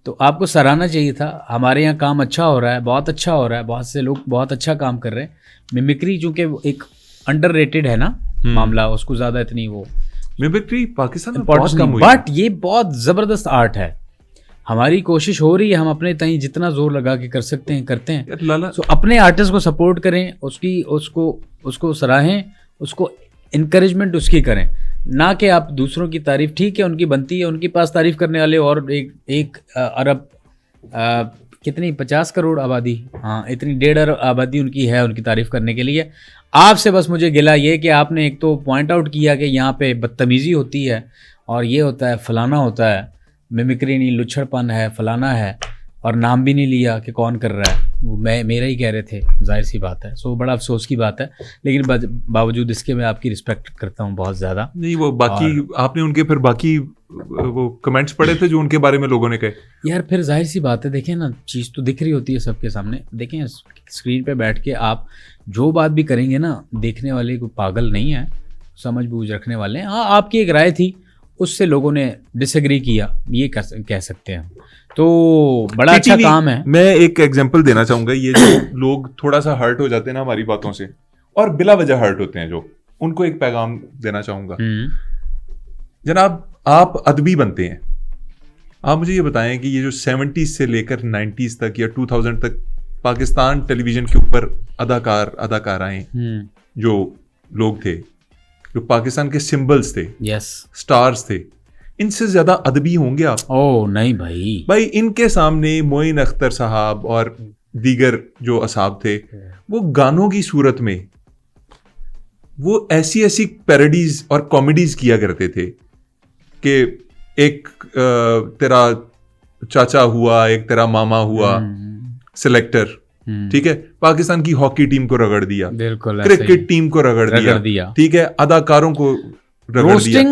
तो आपको सराहना चाहिए था। हमारे यहाँ काम अच्छा हो रहा है, बहुत अच्छा हो रहा है, बहुत से लोग बहुत अच्छा काम कर रहे हैं। मिमिक्री चूँकि एक अंडररेटेड है ना मामला, उसको ज़्यादा इतनी वो मिमिक्री पाकिस्तान में बहुत कम हुई, बट ये बहुत ज़बरदस्त आर्ट है। हमारी कोशिश हो रही है, हम अपने तहीं जितना जोर लगा के कर सकते हैं करते हैं। लाला, तो अपने आर्टिस्ट को सपोर्ट करें, उसको सराहें, उसको इनकरेजमेंट उसकी करें, ना कि आप दूसरों की तारीफ, ठीक है उनकी बनती है, उनके पास तारीफ करने वाले, और एक अरब कितनी 50 करोड़ आबादी, हाँ इतनी 1.5 अरब आबादी उनकी है, उनकी तारीफ करने के लिए। आपसे बस मुझे गिला ये कि आपने एक तो पॉइंट आउट किया कि यहाँ पे बदतमीज़ी होती है, और ये होता है, फलाना होता है, मिमिक्री नहीं, लुच्छड़पन है, फलाना है, और नाम भी नहीं लिया कि कौन कर रहा है, वो मेरा ही कह रहे थे, जाहिर सी बात है। सो बड़ा अफसोस की बात है, लेकिन बावजूद इसके मैं आपकी रिस्पेक्ट करता हूँ बहुत ज़्यादा। नहीं, वो बाकी आपने उनके फिर बाकी वो कमेंट्स पढ़े थे जो उनके बारे में लोगों ने कहे? यार फिर जाहिर सी बात है, देखें ना, चीज़ तो दिख रही होती है सबके सामने। देखें स्क्रीन पे बैठ के आप जो बात भी करेंगे ना, देखने वाले कोई पागल नहीं है, समझ बूझ रखने वाले हैं। हाँ, आपकी एक राय थी, उससे लोगों ने डिसएग्री किया, ये कह सकते हैं, तो बड़ा अच्छा काम है। मैं एक एग्जांपल देना चाहूँगा, ये जो लोग थोड़ा सा हर्ट हो जाते हैं ना हमारी बातों से, और बिला वजह हर्ट होते हैं, जो उनको एक पैगाम देना चाहूँगा। जनाब, आप अदबी बनते हैं, आप मुझे ये बताएं कि ये जो 70s से लेकर 90s तक या 2000 तक पाकिस्तान टेलीविजन के ऊपर अदाकाराएं जो लोग थे, जो पाकिस्तान के सिंबल्स थे, स्टार्स थे, इनसे ज्यादा अदबी होंगे आप? ओह नहीं भाई, इनके सामने मोइन अख्तर साहब और दीगर जो असाब थे, वो गानों की सूरत में वो ऐसी पैरोडीज और कॉमेडीज किया करते थे कि एक तेरा चाचा हुआ, एक तेरा मामा हुआ, सिलेक्टर, ठीक है, पाकिस्तान की हॉकी टीम को रगड़ दिया, बिल्कुल क्रिकेट टीम को रगड़ दिया, ठीक है, अदाकारों को रगड़ दिया,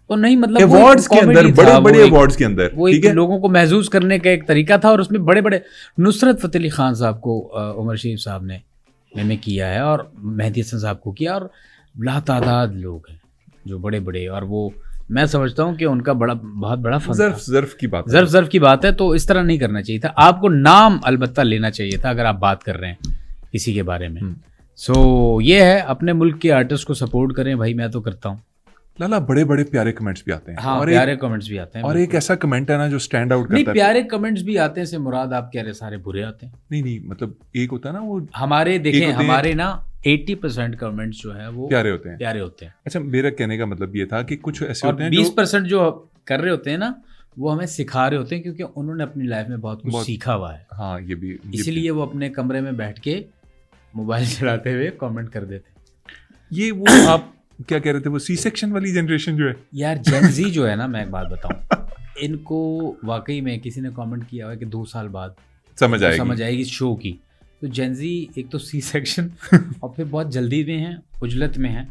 तो नहीं मतलब अवार्ड्स के अंदर, बड़े बड़े अवार्ड्स के अंदर, वो एक लोगों को महसूस करने का एक तरीका था, और उसमें बड़े बड़े नुसरत फतेह अली खान साहब को उमर शरीफ साहब ने मिमिक किया है, और मेहदी हसन साहब को किया, और लातादाद लोग हैं जो बड़े बड़े, और वो मैं समझता हूँ कि उनका बहुत बड़ा फन था। ज़र्फ की बात है, तो इस तरह नहीं करना चाहिए था। आपको नाम अलबत्ता लेना चाहिए था अगर आप बात कर रहे हैं किसी के बारे में। सो ये है, अपने मुल्क के आर्टिस्ट को सपोर्ट करें भाई, मैं तो करता हूँ। लाला बड़े बड़े प्यारे कमेंट्स भी आते हैं, हाँ, और प्यारे कमेंट्स भी आते हैं, और एक ऐसा कमेंट है ना जो स्टैंड आउट करता है। नहीं, प्यारे कमेंट्स भी आते हैं से मुराद आप कह रहे सारे बुरे आते हैं? नहीं, मतलब एक होता है ना वो हमारे, देखें हमारे ना 80% कमेंट्स जो है वो प्यारे होते हैं। अच्छा, मेरा कहने का मतलब ये था कि कुछ ऐसे होते हैं 20% जो कर रहे होते हैं ना, वो हमें सिखा रहे होते हैं, क्योंकि उन्होंने अपनी लाइफ में बहुत कुछ सीखा हुआ है। हाँ, ये भी इसीलिए वो अपने कमरे में बैठ के मोबाइल चलाते हुए कमेंट कर देते। ये वो आप क्या कह रहे थे, वो सी सेक्शन वाली जनरेशन जो है यार, जेनजी जो है ना, मैं एक बात बताऊं, इनको वाकई में किसी ने कमेंट किया हुआ है कि 2 साल बाद समझ आएगी शो की। तो जेनजी एक तो सी सेक्शन और फिर बहुत जल्दी में है, उजलत में है,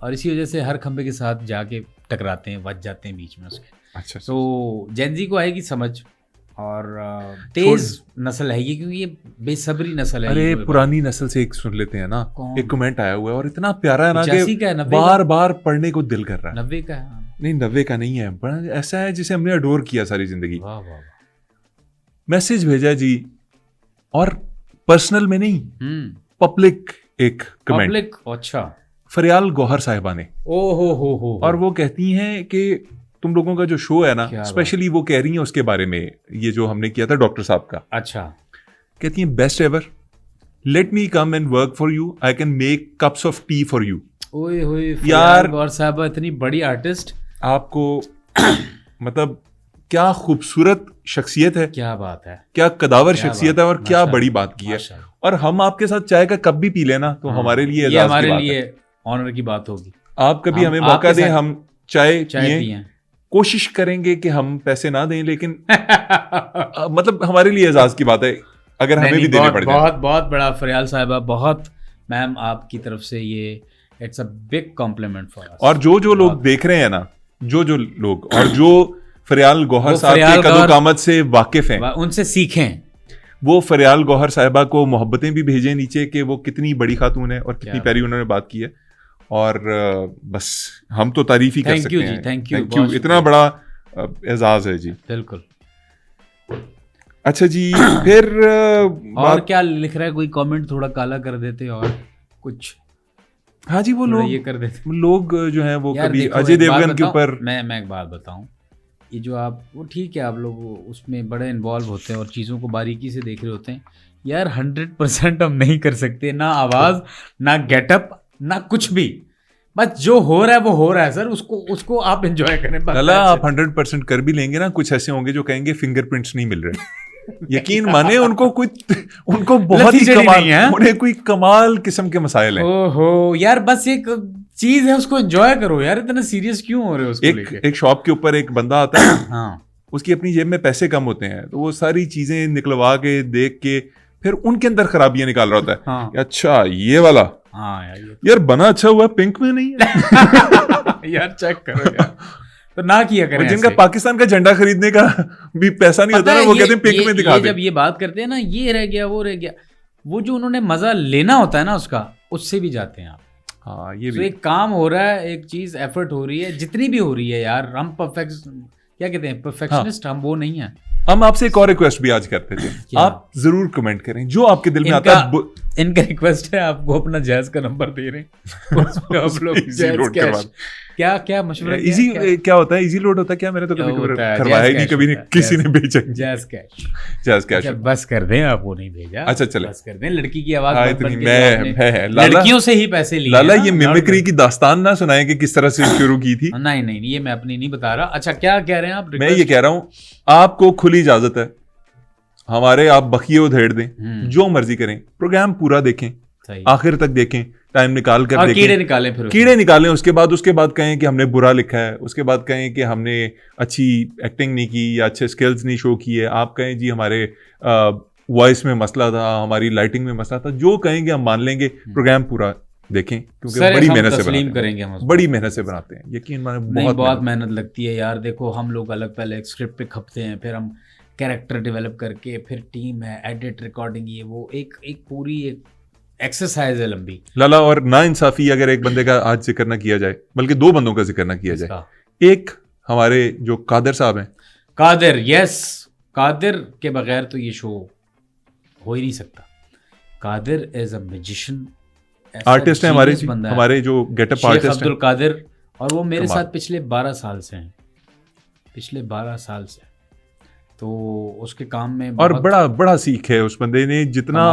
और इसी वजह से हर खंबे के साथ जाके टकराते हैं, बच जाते हैं बीच में उसके। अच्छा, तो जेनजी को आएगी समझ, और तेज नस्ल है ये, क्योंकि ये बेसब्री नस्ल है। अरे पुरानी नस्ल से एक सुन लेते हैं ना, एक कमेंट आया हुआ है और इतना प्यारा है ना कि बार बार पढ़ने को दिल कर रहा है। 90 का है? नहीं, 90 का नहीं है, ऐसा है जिसे हमने अडोर किया सारी जिंदगी। मैसेज भेजा जी, और पर्सनल में नहीं, पब्लिक एक कमेंट। अच्छा, फरियाल गौहर साहिबा ने। हो। और वो कहती हैं कि तुम लोगों का जो शो है ना, स्पेशली वो कह रही हैं उसके बारे में, ये जो हमने किया था डॉक्टर साहब का। अच्छा, कहती हैं best ever, let me come and work for you, I can make cups of T for you. ओए यार, गौहर साहबा इतनी बड़ी आर्टिस्ट, आपको मतलब क्या खूबसूरत शख्सियत है, क्या बात है, क्या कदावर शख्सियत है, और क्या बड़ी बात की है। और हम आपके साथ चाय का कप भी पी लेना तो हमारे लिए ये हमारे लिए ऑनर की बात होगी। आप कभी हमें मौका दें, हम चाय पिए, कोशिश करेंगे कि हम पैसे ना दें, लेकिन मतलब हमारे लिए एजाज की बात है अगर हमें भी देने पड़ जाए। बहुत बहुत बड़ा फरियाल साहिबा, बहुत मैम आपकी तरफ से ये it's a big complement for us. और जो लोग देख रहे हैं ना, जो लोग और जो फरियाल गौहर साहब के कदो-कामत से वाकिफ हैं, उनसे सीखें। वो फरियाल गौहर साहिबा को मोहब्बतें भी भेजें नीचे कि वो कितनी बड़ी खातून है और कितनी प्यारी उन्होंने बात की है। और बस हम तो तारीफ ही कर सकते हैं। थैंक यू, इतना बड़ा एजाज है जी। बिल्कुल। अच्छा जी, फिर और क्या लिख रहा है कोई? कमेंट थोड़ा काला कर देते और कुछ। हाँ जी, वो लोग ये कर देते, लोग जो है वो कभी अजय देवगन के ऊपर। मैं एक बात बताऊं, ये जो आप, वो ठीक है, आप लोग उसमें बड़े इन्वॉल्व होते हैं और चीज़ों को बारीकी से देख रहे होते हैं। यार 100% हम नहीं कर सकते, ना आवाज़, ना गेटअप, ना कुछ भी। बस जो हो रहा है वो हो रहा है सर, उसको आप एंजॉय करें। लला, आप 100% कर भी लेंगे ना, कुछ ऐसे होंगे जो कहेंगे फिंगरप्रिंट्स नहीं मिल रहे। यकीन माने, उनको बहुत ही कमाल है, उन्हें कोई कमाल किस्म के मसाइल हैं। ओहो यार, बस एक चीज है, उसको एंजॉय करो यार, इतना सीरियस क्यों हो रहे हो उसको लेके? एक शॉप के ऊपर एक बंदा आता है, हाँ, उसकी अपनी जेब में पैसे कम होते हैं, तो वो सारी चीजें निकलवा के देख के फिर उनके अंदर खराबियां निकाल रहा होता है। हाँ। अच्छा, ये वाला, हाँ यार बना अच्छा हुआ, पिंक में नहीं है। यार चेक करो यार, तो ना किया करें। जिनका पाकिस्तान का झंडा खरीदने का भी पैसा नहीं होता ना, वो कहते हैं पिंक में दिखा दे। जब ये बात करते हैं ना, ये रह गया, वो रह गया, वो जो उन्होंने मजा लेना होता है ना उसका, उससे भी जाते हैं आप। हाँ, ये तो भी एक काम हो रहा है, एक चीज एफर्ट हो रही है, जितनी भी हो रही है यार, हम क्या कहते हैं, परफेक्शनिस्ट हम वो नहीं है। हम आपसे एक और रिक्वेस्ट भी आज करते थे, आप जरूर कमेंट करें जो आपके दिल में आता है। इनका रिक्वेस्ट है, आपको अपना जैज का नंबर दे रहे हैं, उसमें आप लोग जैज कैश क्या मशवरा, इजी क्या होता है, इजी लोड होता है क्या? मैंने तो कभी करवाया ही नहीं, कभी नहीं, किसी ने भेजा जैज कैश। बस कर दें, आप वो नहीं भेजा। अच्छा चले, बस कर दें, लड़की की आवाज लड़कियों से ही पैसे लिए। लाला, ये मिमिक्री की दास्तान ना सुनाए कि किस तरह से शुरू की थी। नहीं, ये मैं अपनी नहीं बता रहा। अच्छा, क्या कह रहे हैं आप? मैं ये कह रहा हूँ, आपको खुली इजाजत है, हमारे आप बखिए उधेड़ दें, जो मर्जी करें, प्रोग्राम पूरा देखें, आखिर तक देखें, टाइम निकाल कर देखें, कीड़े निकालें। उसके बाद कहें कि हमने बुरा लिखा है, उसके बाद कहें कि हमने अच्छी एक्टिंग नहीं की या अच्छे स्किल्स नहीं शो किए। आप कहें जी हमारे वॉइस में मसला था, हमारी लाइटिंग में मसला था, जो कहेंगे हम मान लेंगे, प्रोग्राम पूरा देखें, क्योंकि बड़ी मेहनत से बनाते करेंगे हैं, बड़ी मेहनत से बनाते हैं, यकीन माने बहुत मेहनत लगती है यार। देखो हम लोग अलग पहले एक स्क्रिप्ट पे खपते हैं, फिर हम कैरेक्टर डेवलप करके, फिर टीम है, एडिट, रिकॉर्डिंग, ये वो एक पूरी एक एक्सरसाइज है लंबी। लाला, और ना इंसाफी अगर एक बंदे का आज जिक्र ना किया जाए, बल्कि 2 बंदों का जिक्र ना किया जाए। एक हमारे जो कादिर साहब हैं, कादिर, यस, कादिर के बगैर तो ये शो हो ही नहीं सकता। Qadir as a magician, artist है हमारे जो गेटअप आर्टिस्ट हैं, अब्दुल कादिर, और वो मेरे साथ पिछले 12 साल से हैं, पिछले 12 साल से। तो उसके काम में और बड़ा सीख है उस बंदे ने, जितना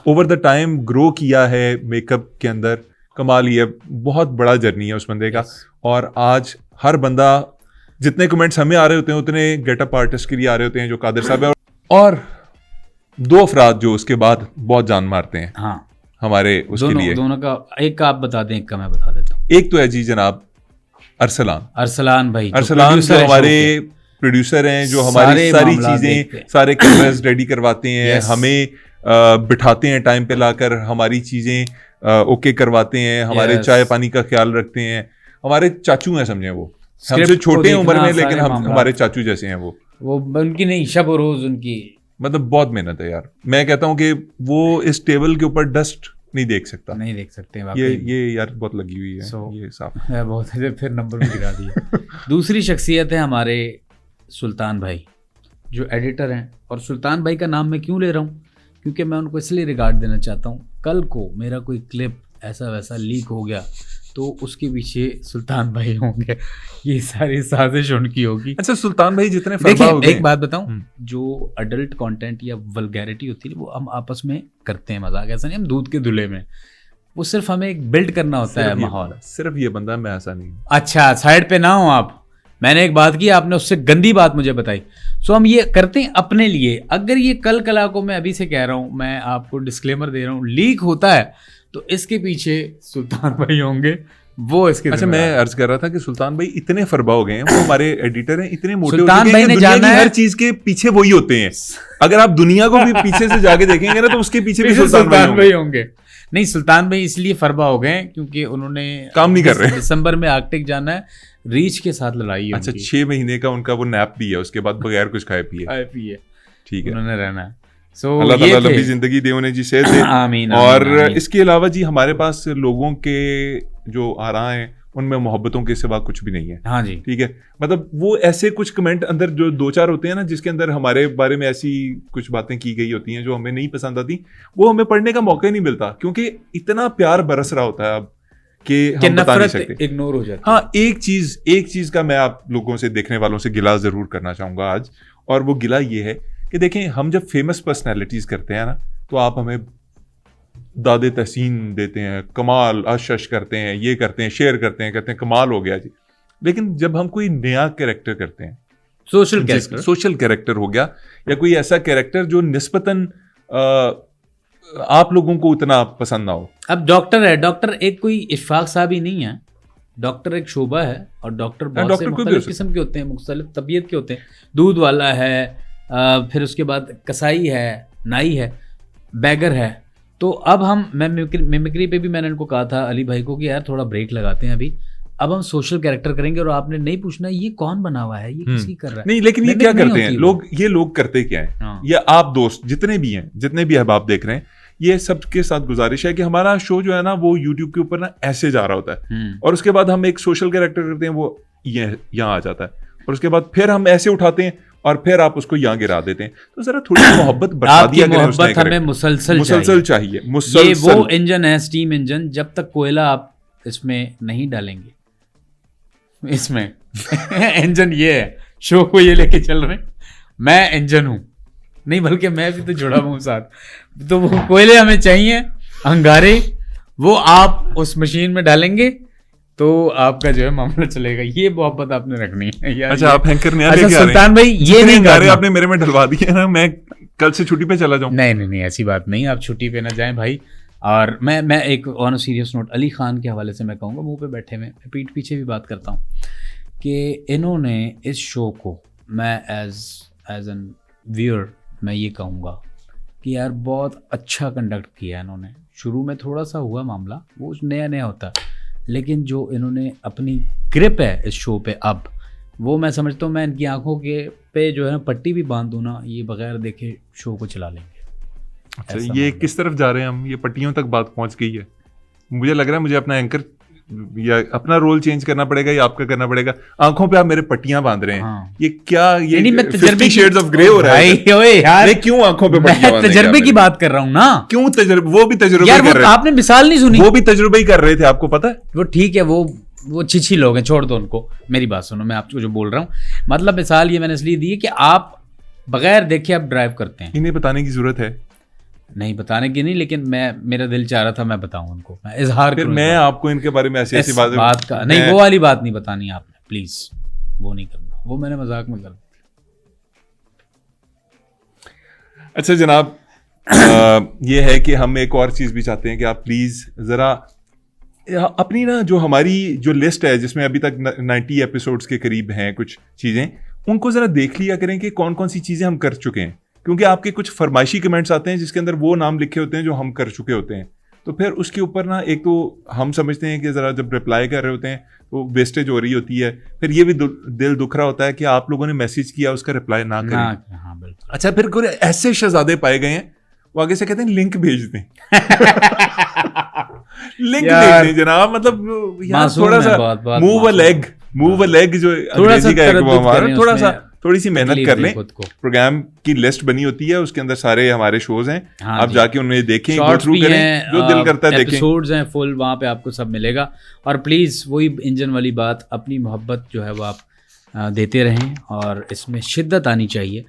ओवर द टाइम ग्रो किया है मेकअप के अंदर, कमाल ही है, बहुत बड़ा जर्नी है उस बंदे का। और आज हर बंदा, जितने कमेंट्स हमें आ रहे होते हैं उतने गेटअप आर्टिस्ट के लिए आ रहे होते हैं, जो कादिर साहब है। और 2 अफराद जो उसके बाद बहुत जान मारते हैं, हाँ, हमारे उसके लिए। दोनों का, एक का आप बता दें, एक का मैं बता देता हूँ। एक तो है जी जनाब अरसलान भाई, अरसलान जो हमारे प्रोड्यूसर हैं, जो हमारी सारी चीजें, सारे कैमरास रेडी करवाते हैं, हमें बिठाते हैं टाइम पे लाकर, हमारी चीजें ओके करवाते हैं, हमारे चाय पानी का ख्याल रखते हैं। हमारे चाचू हैं, समझे, वो हमसे छोटे हैं उम्र में, लेकिन हमारे चाचू जैसे हैं वो उनकी नहीं, शब और रोज उनकी, मतलब बहुत मेहनत है यार। मैं कहता हूँ कि वो इस टेबल के ऊपर डस्ट नहीं देख सकते ये यार बहुत लगी हुई है, ये साफ है बहुत है। फिर नंबर भी गिरा दिए। दूसरी शख्सियत है हमारे सुल्तान भाई, जो एडिटर हैं। और सुल्तान भाई का नाम मैं क्यों ले रहा हूँ, क्योंकि मैं उनको इसलिए रिगार्ड देना चाहता हूँ। कल को मेरा कोई क्लिप ऐसा वैसा लीक हो गया तो उसके पीछे सुल्तान भाई होंगे, ये सारी साजिश उनकी होगी। अच्छा, सुल्तान भाई जितने देखिए, एक बात बताऊं, जो अडल्ट कंटेंट या वल्गैरिटी होती है वो हम आपस में करते हैं, मजाक, ऐसा नहीं हम दूध के धुले में, वो सिर्फ हमें एक बिल्ड करना होता है माहौल। सिर्फ ये बंदा, मैं ऐसा नहीं। अच्छा, साइड पे ना हो आप। मैंने एक बात की, आपने उससे गंदी बात मुझे बताई। सो हम ये करते हैं अपने लिए। अगर ये कल को, मैं अभी से कह रहा हूँ, मैं आपको डिस्क्लेमर दे रहा हूँ, लीक होता है तो इसके पीछे सुल्तान भाई होंगे, वो इसके। अच्छा, मैं अर्ज कर रहा था कि सुल्तान भाई इतने फरबा हो गए हैं, वो हमारे एडिटर हैं, इतने मोटे सुल्तान भाई ने जाना है, हर चीज के पीछे वही होते हैं। अगर आप दुनिया को भी पीछे से जाके देखेंगे ना, तो उसके पीछे भी सुल्तान भाई होंगे। नहीं, सुल्तान भाई इसलिए फरबा हो गए क्योंकि उन्होंने काम नहीं कर रहे हैं। दिसंबर में आर्कटिक जाना है, रीच के साथ लड़ाई है। अच्छा, 6 महीने का उनका वो नैप भी है, उसके बाद बगैर कुछ खाए पिए, ठीक है, उन्होंने रहना है। अल्लाह ताला लंबी जिंदगी दे उन्हें जी, सेहत दे। आमीन। और इसके अलावा जी हमारे पास लोगों के जो आरा हैं उनमें मोहब्बतों के सिवा कुछ भी नहीं है। हाँ जी, ठीक है, मतलब वो ऐसे कुछ कमेंट अंदर जो 2-4 होते हैं ना, जिसके अंदर हमारे बारे में ऐसी कुछ बातें की गई होती हैं जो हमें नहीं पसंद आती, वो हमें पढ़ने का मौका ही नहीं मिलता, क्योंकि इतना प्यार बरस रहा होता है अब कि हम बता नहीं सकते, इग्नोर हो जाती है। हाँ, एक चीज का मैं आप लोगों से, देखने वालों से गिला जरूर करना चाहूंगा आज, और वो गिला ये है कि देखें, हम जब फेमस पर्सनैलिटीज करते हैं ना, तो आप हमें दादे तहसीन देते हैं, कमाल अश करते हैं, ये करते हैं, शेयर करते हैं, कहते हैं कमाल हो गया जी। लेकिन जब हम कोई नया कैरेक्टर करते हैं, सोशल कैरेक्टर हो गया, या कोई ऐसा कैरेक्टर जो निस्बतन आप लोगों को उतना पसंद ना हो। अब डॉक्टर है, डॉक्टर एक कोई इशफाक साहब ही नहीं है, डॉक्टर एक शोबा है, और डॉक्टर बहुत से मुख्तलिफ किस्म के होते हैं, मुख्तलिफ तबीयत के होते हैं। दूध वाला है, फिर उसके बाद कसाई है, नाई है, बैगर है। तो अब हम मिमिक्री पे भी मैंने इनको कहा था, अली भाई को, कि यार थोड़ा ब्रेक लगाते हैं अभी, अब हम सोशल कैरेक्टर करेंगे, और आपने नहीं पूछना ये कौन बना हुआ है, ये किसकी कर रहा है। नहीं, लेकिन ये क्या करते हैं लोग, ये लोग करते क्या है, हाँ। ये आप दोस्त जितने भी हैं, जितने भी अहबाब देख रहे हैं, ये सबके साथ गुजारिश है कि हमारा शो जो है ना, वो यूट्यूब के ऊपर ना ऐसे जा रहा होता है, और उसके बाद हम एक सोशल कैरेक्टर करते हैं, वो ये यहाँ आ जाता है, और उसके बाद फिर हम ऐसे उठाते हैं, और फिर आप उसको यहाँ गिरा देते हैं। तो जरा थोड़ी मोहब्बत बढ़ा दिया करें, मोहब्बत हमें मुसलसल चाहिए। ये वो इंजन है, स्टीम इंजन, जब तक कोयला आप इसमें नहीं डालेंगे, इसमें इंजन ये है, शो को ये लेके चल रहे हैं, मैं इंजन हूं, नहीं बल्कि मैं भी तो जुड़ा हूं साथ। तो वो कोयले हमें चाहिए, अंगारे, वो आप उस मशीन में डालेंगे तो आपका जो है मामला चलेगा। ये मोहब्बत आपने रखनी है यार। अच्छा, आप हैंकर नहीं, अच्छा सुल्तान भाई, ये नहीं गारे आपने मेरे में डलवा दिए ना, मैं कल से छुट्टी पे चला जाऊं। नहीं, ऐसी बात नहीं, आप छुट्टी पे ना जाएं भाई। और मैं एक on serious note, Ali Khan के हवाले से मैं कहूँगा, मुंह पे बैठे में पीठ पीछे भी बात करता हूँ, कि इन्होंने इस शो को, मैं एज एन व्यूअर मैं ये कहूँगा कि यार बहुत अच्छा कंडक्ट किया इन्होंने। शुरू में थोड़ा सा हुआ मामला, वो नया नया होता है, लेकिन जो इन्होंने अपनी ग्रिप है इस शो पे अब, वो मैं समझता हूँ मैं इनकी आंखों के पे जो है ना पट्टी भी बांध दूँ ना, ये बगैर देखे शो को चला लेंगे। अच्छा, ये किस तरफ जा रहे हैं हम? ये पट्टियों तक बात पहुंच गई है। मुझे लग रहा है मुझे अपना एंकर या अपना रोल चेंज करना पड़ेगा या आपका करना पड़ेगा। आंखों पे आप मेरे पट्टियां बांध रहे हैं। हाँ। ये क्या, ये नहीं, मैं 50 शेड्स ऑफ ग्रे हो रहा है। भाई ओए यार, नहीं, क्यों आंखों पे पट्टियां बांध रहे हैं? तजर्बे की बात कर रहा हूँ ना। क्यों तजर्बे? वो भी तजुर्बे यार कर रहे हैं। आपने मिसाल नहीं सुनी? वो भी तजुर्बे ही कर रहे थे, आपको पता है। वो ठीक है, वो छिछी लोग हैं, छोड़ दो उनको। मेरी बात सुनो, मैं आपको जो बोल रहा हूँ, मतलब मिसाल ये मैंने इसलिए दी है कि आप बगैर देखे आप ड्राइव करते हैं। इन्हें बताने की जरूरत है नहीं, बताने की नहीं, लेकिन मेरा दिल चाह रहा था मैं बताऊं उनको, मैं इजहार फिर करूं। मैं आपको इनके बारे में ऐसी ऐसी बात का नहीं, वो वाली बात नहीं बतानी आपने, प्लीज वो नहीं करना, वो मैंने मजाक में कर दी। अच्छा जनाब, ये है कि हम एक और चीज़ भी चाहते हैं कि आप प्लीज़ ज़रा अपनी ना जो हमारी जो लिस्ट है जिसमें अभी तक 90 एपिसोड्स के करीब हैं कुछ चीज़ें, उनको ज़रा देख लिया करें कि कौन कौन सी चीज़ें हम कर चुके हैं, क्योंकि आपके कुछ फरमाइशी कमेंट्स आते हैं जिसके अंदर वो नाम लिखे होते हैं जो हम कर चुके होते हैं। तो फिर उसके ऊपर ना एक तो हम समझते हैं कि ज़रा जब रिप्लाई कर रहे होते हैं तो वेस्टेज हो रही होती है, फिर ये भी दिल दुख रहा होता है कि आप लोगों ने मैसेज किया उसका रिप्लाई ना करें। हाँ बिल्कुल। अच्छा, फिर कोई ऐसे शहजादे पाए गए हैं वो आगे से कहते हैं लिंक भेज दें। लिंक भेज दें जनाब, मतलब यार थोड़ा सा मूव अ लेग जो अंग्रेजी का एक वो हमारा थोड़ी सी मेहनत कर लें। प्रोग्राम की लिस्ट बनी होती है, उसके अंदर सारे हमारे शोज हैं। हाँ, आप जाके उन्हें देखें, गो थ्रू करें, जो दिल करता है देखें। एपिसोड्स हैं फुल, वहाँ पे आपको सब मिलेगा। और प्लीज़ वही इंजन वाली बात, अपनी मोहब्बत जो है वो आप देते रहें और इसमें शिद्दत आनी चाहिए,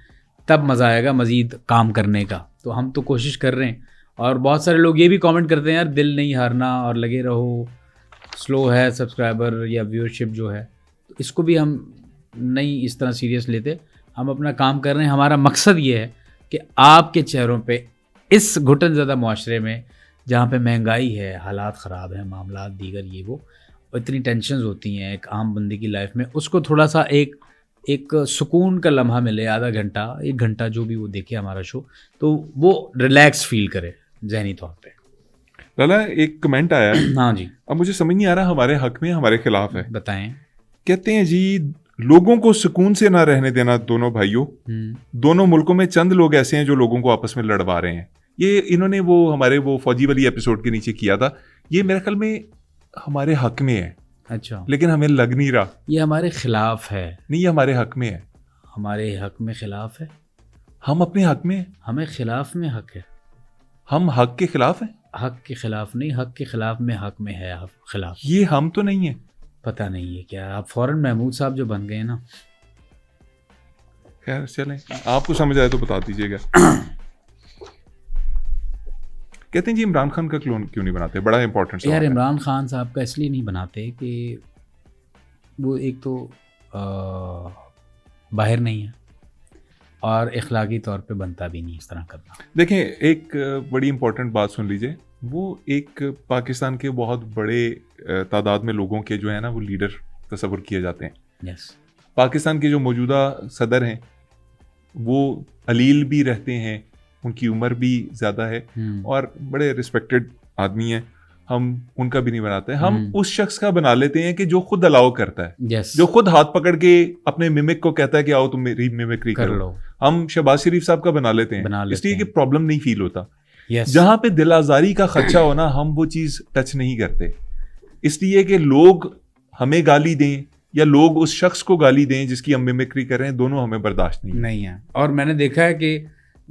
तब मज़ा आएगा मज़ीद काम करने का। तो हम तो कोशिश कर रहे हैं, और बहुत सारे लोग ये भी कमेंट करते हैं यार दिल नहीं हारना और लगे रहो, स्लो है सब्सक्राइबर या व्यूअरशिप जो है, तो इसको भी हम नहीं इस तरह सीरियस लेते। हम अपना काम कर रहे हैं। हमारा मकसद ये है कि आपके चेहरों पे इस घुटन ज़्यादा माशरे में, जहाँ पे महंगाई है, हालात ख़राब हैं, मामला दीगर ये वो, और इतनी टेंशन्स होती हैं एक आम बंदे की लाइफ में, उसको थोड़ा सा एक सुकून का लम्हा मिले, आधा घंटा 1 घंटा जो भी वो देखे हमारा शो, तो वो रिलैक्स फील करे ज़हनी तौर पे। लाला, एक कमेंट आया है। हाँ जी। अब मुझे समझ नहीं आ रहा हमारे हक में हमारे खिलाफ है। बताएं। कहते हैं जी, लोगों को सुकून से ना रहने देना दोनों भाइयों, दोनों मुल्कों में चंद लोग ऐसे हैं जो लोगों को आपस में लड़वा रहे हैं। ये इन्होंने वो हमारे वो फौजी वाली एपिसोड के नीचे किया था। ये मेरे ख्याल में हमारे हक में है। अच्छा। लेकिन हमें लग नहीं रहा। ये हमारे खिलाफ है। नहीं, ये हमारे हक में है। हमारे हक में खिलाफ है। हम अपने हक में, हमें खिलाफ में हक है। हम हक के खिलाफ हैं। हक के खिलाफ नहीं, हक के खिलाफ में हक में है खिलाफ। ये हम तो नहीं है। पता नहीं है क्या, आप फौरन महमूद साहब जो बन गए ना। खैर चलें, आपको समझ आए तो बता दीजिएगा। कहते हैं जी इमरान खान का क्लोन क्यों नहीं बनाते? बड़ा इंपॉर्टेंट सवाल यार है। इमरान खान साहब का इसलिए नहीं बनाते कि वो एक तो बाहर नहीं है और इखलाकी तौर पे बनता भी नहीं इस तरह करना। देखें, एक बड़ी इंपॉर्टेंट बात सुन लीजिए। वो एक पाकिस्तान के बहुत बड़े तादाद में लोगों के जो है ना वो लीडर तस्वुर किए जाते हैं। यस। पाकिस्तान के जो मौजूदा सदर हैं वो अलील भी रहते हैं, उनकी उम्र भी ज़्यादा है और बड़े रिस्पेक्टेड आदमी हैं। हम उनका भी नहीं बनाते, हम उस शख्स का बना लेते हैं कि जो खुद अलाउ करता है। yes. जो खुद हाथ पकड़ के अपने मिमिक को कहता है कि आओ तुम मेरी मिमिक्री कर लो। हम शहबाज शरीफ साहब का बना लेते हैं इसलिए कि प्रॉब्लम नहीं फील होता। yes. जहां पे दिल आजारी का खदशा होना, हम वो चीज टच नहीं करते, इसलिए कि लोग हमें गाली दें या लोग उस शख्स को गाली दें जिसकी हम मिमिक्री कर रहे हैं, दोनों हमें बर्दाश्त नहीं है। और मैंने देखा है कि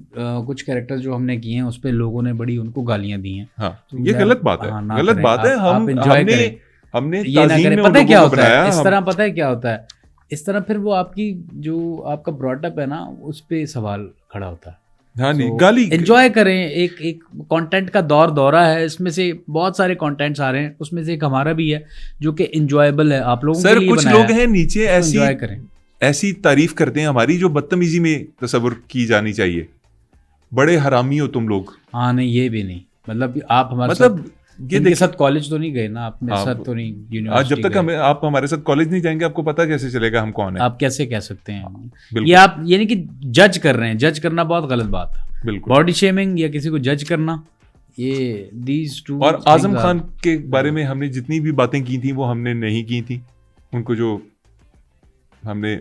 कुछ कैरेक्टर जो हमने किए हैं उस पे लोगों ने बड़ी उनको गालियां दी हैं। हाँ, तो ये गलत बात है। गलत बात है। हमने ये ना करें। पता है क्या होता है इस तरह? पता है क्या होता है इस तरह? फिर वो आपकी जो आपका ब्रॉटअप है ना उस पे सवाल खड़ा होता है। हाँ नहीं, गाली एंजॉय करें। एक कंटेंट का दौरा है, इसमें से बहुत सारे कंटेंट्स आ रहे हैं, उसमें से एक हमारा भी है जो कि एंजॉयबल है आप लोगों के लिए। कुछ लोग हैं नीचे एंजॉय करें, ऐसी तारीफ करते हैं हमारी जो बदतमीजी में तस्वुर की जानी चाहिए। बड़े हरामी हो तुम लोग। हाँ नहीं, ये भी नहीं, मतलब आप हमारे ये साथ कॉलेज तो नहीं गए ना, आप मेरे साथ तो नहीं यूनिवर्सिटी। जब तक आप हमारे साथ कॉलेज नहीं जाएंगे आपको पता कैसे चलेगा हम कौन है? आप कैसे कह सकते हैं? ये आप यानी कि जज कर रहे हैं। जज करना बहुत गलत बात है। बिल्कुल। बॉडी शेमिंग या किसी को जज करना, ये दीज टू। और आजम खान के बारे में हमने जितनी भी बातें की थी वो हमने नहीं की थी। उनको जो हमने